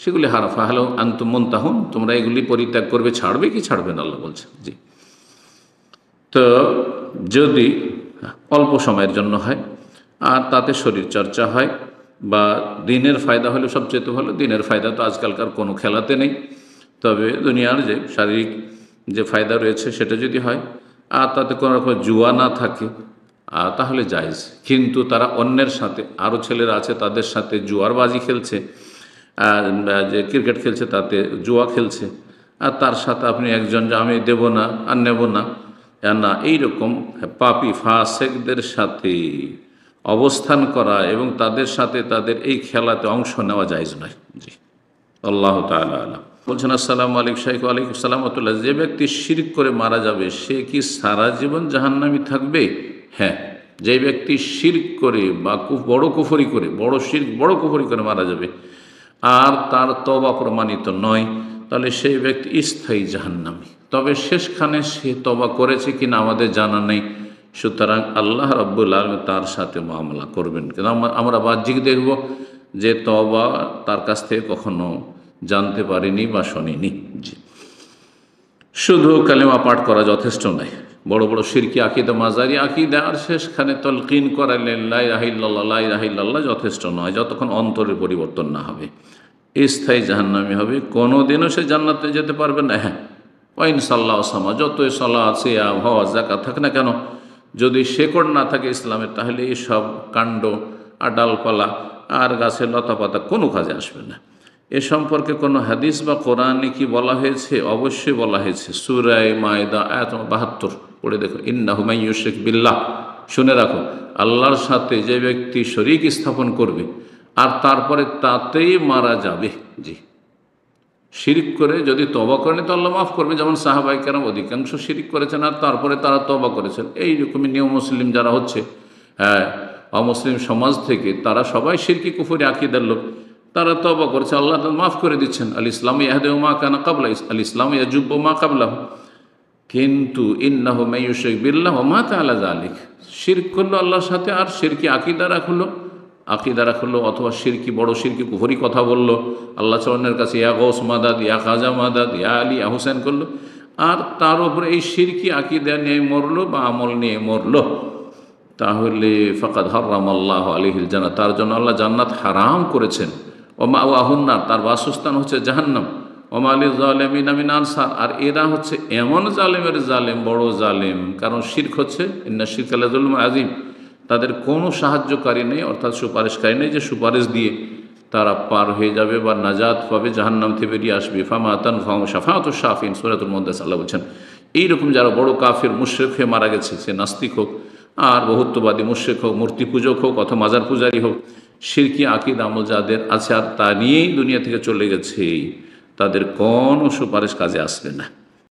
সেগুলি হারাফা হলো আনতুম মুনতাহুন, তোমরা এগুলি পরিত্যাগ করবে। ছাড়বে কি ছাড়বে না, আল্লাহ বলছেন। জি, তো যদি অল্প সময়ের জন্য হয় আর তাতে শরীর চর্চা হয় বা দিনের ফায়দা হলে সবচেয়ে ভালো। দিনের ফায়দা তো আজকালকার কোনো খেলাতে নেই, তবে দুনিয়ার যে শারীরিক যে ফায়দা রয়েছে সেটা যদি হয় আর তাতে কোনো রকম জুয়া না থাকে তাহলে জায়েজ। কিন্তু তারা অন্যের সাথে, আরও ছেলেরা আছে তাদের সাথে জুয়ার বাজি খেলছে, যে ক্রিকেট খেলছে তাতে জুয়া খেলছে, আর তার সাথে আপনি একজন যে আমি দেব না আর নেব না, না, এইরকম পাপী ফাসেকদের সাথে অবস্থান করা এবং তাদের সাথে তাদের এই খেলাতে অংশ নেওয়া জায়েজ নয়। জি, আল্লাহ তাআলা আলাম। বলছেন আসসালামু আলাইকুম শাইখ। ওয়ালাইকুম সালাম রাহমাতুল্লাহ। যে ব্যক্তি শিরক করে মারা যাবে সে কি সারা জীবন জাহান্নামী থাকবে? হ্যাঁ, যে ব্যক্তি শিরক করে বা বড় কুফরি করে, বড় কুফরি করে মারা যাবে আর তার তওবা প্রমাণিত নয়, তাহলে সেই ব্যক্তি স্থায়ী জাহান্নামী। তবে শেষখানে সে তওবা করেছে কিনা আমাদের জানা নেই, সুতরাং আল্লাহ রাব্বুল আলামিন তার সাথে মামলা করবেন। কিন্তু আমরা বাহ্যিক দেখব যে তওবা তার কাছ থেকে কখনো জানতে পারিনি বা শুনিনি। জি, শুধু কালেমা পাঠ করা যথেষ্ট নয়, বড় বড় শিরকি আকীদা, মাজারি আকীদা আর শেষখানে তলকিন করালেন লা ইলাহা ইল্লাল্লাহ, লা ইলাহা ইল্লাল্লাহ যথেষ্ট নয়, যতক্ষণ অন্তরের পরিবর্তন না হবে। স্থায়ী জাহান্নামী হবে, কোনোদিনও সে জান্নাতে যেতে পারবে না। হ্যাঁ, ওয়াইন সাল্লাহ সামা, যতই সালাত, সিয়াম, হজ, যাকাত থাক না কেন, যদি শেকড় না থাকে ইসলামের, তাহলে এই সব কাণ্ড আর ডালপালা আর গাছের লতাপাতা কোনো কাজে আসবে না। এ সম্পর্কে কোনো হাদিস বা কোরআনে কি বলা হয়েছে? অবশ্যই বলা হয়েছে। সূরা মায়েদা আয়াত 72 পড়ে দেখো। ইন্নাহু মান ইউশরিক বিল্লাহ, শুনে রাখো, আল্লাহর সাথে যে ব্যক্তি শরীক স্থাপন করবে আর তারপরে তাতেই মারা যাবে। জি, শিরিক করে যদি তওবা করেন তো আল্লাহ মাফ করবে, যেমন সাহাবায়ে কেরাম অধিকাংশ শিরিক করেছেন আর তারপরে তারা তওবা করেছেন। এইরকমই নিয়ম মুসলিম যারা হচ্ছে, হ্যাঁ, অমুসলিম সমাজ থেকে, তারা সবাই শিরকি কুফরি আকীদার লোক, তারা তওবা করেছে, আল্লাহ মাফ করে দিচ্ছেন। আল ইসলাম ইয়াহদি মা কানা কাবলা, আল ইসলাম ইয়াজুব্বু মা কাবলাহু। কিন্তু ইন্নাহু মান ইউশরিক বিল্লাহ ওয়া মাতা আলা যালিক, শিরক করলো আল্লাহর সাথে আর শিরকি আকীদা রাখলো, অথবা শিরকি বড় শিরকি কুফরি কথা বলল, আল্লাহ চরণের কাছে ইয়া গৌস মাদাদ, ইয়া খাজা মাদাদ, ইয়া আলী, ইয়া হুসেন করলো, আর তার উপরে এই শিরকি আকীদা নিয়ে মরলো বা আমল নিয়ে মরলো, তাহলে ফাকাদ হারামাল্লাহু আলাইহিল জান্নাহ, তার জন্য আল্লাহ জান্নাত হারাম করেছেন। ওয়া মাওয়াহুন নার, তার বাসস্থান হচ্ছে জাহান্নাম। ওয়া মা লিয-যালিমিনা মিন আনসার, আর এরা হচ্ছে এমন জালেমের জালেম, বড় জালেম, কারণ শিরক হচ্ছে ইন্না শিরকা লাযুলমুন আযীম, তাদের কোনো সাহায্যকারী নেই, অর্থাৎ সুপারিশকারী নেই যে সুপারিশ দিয়ে তারা পার হয়ে যাবে বা নাজাত পাবে, জাহান্নাম থেকে বেরিয়ে আসবে। ফামা তানফাহুম শাফাআতুশ শাফিঈন, সূরাতুল মুদ্দাসির আল্লাহ বলছেন। এইরকম যারা বড় কাফির মুশরিক হয়ে মারা গেছে, সে নাস্তিক হোক আর বহুত্ববাদী মুশরিক হোক, মূর্তি পূজক হোক অথবা মাজার পূজারী হোক, শিরকি আকীদা আমল যাদের আছে আর তা নিয়েই দুনিয়া থেকে চলে গেছে, তাদের কোনো সুপারিশ কাজে আসবে না।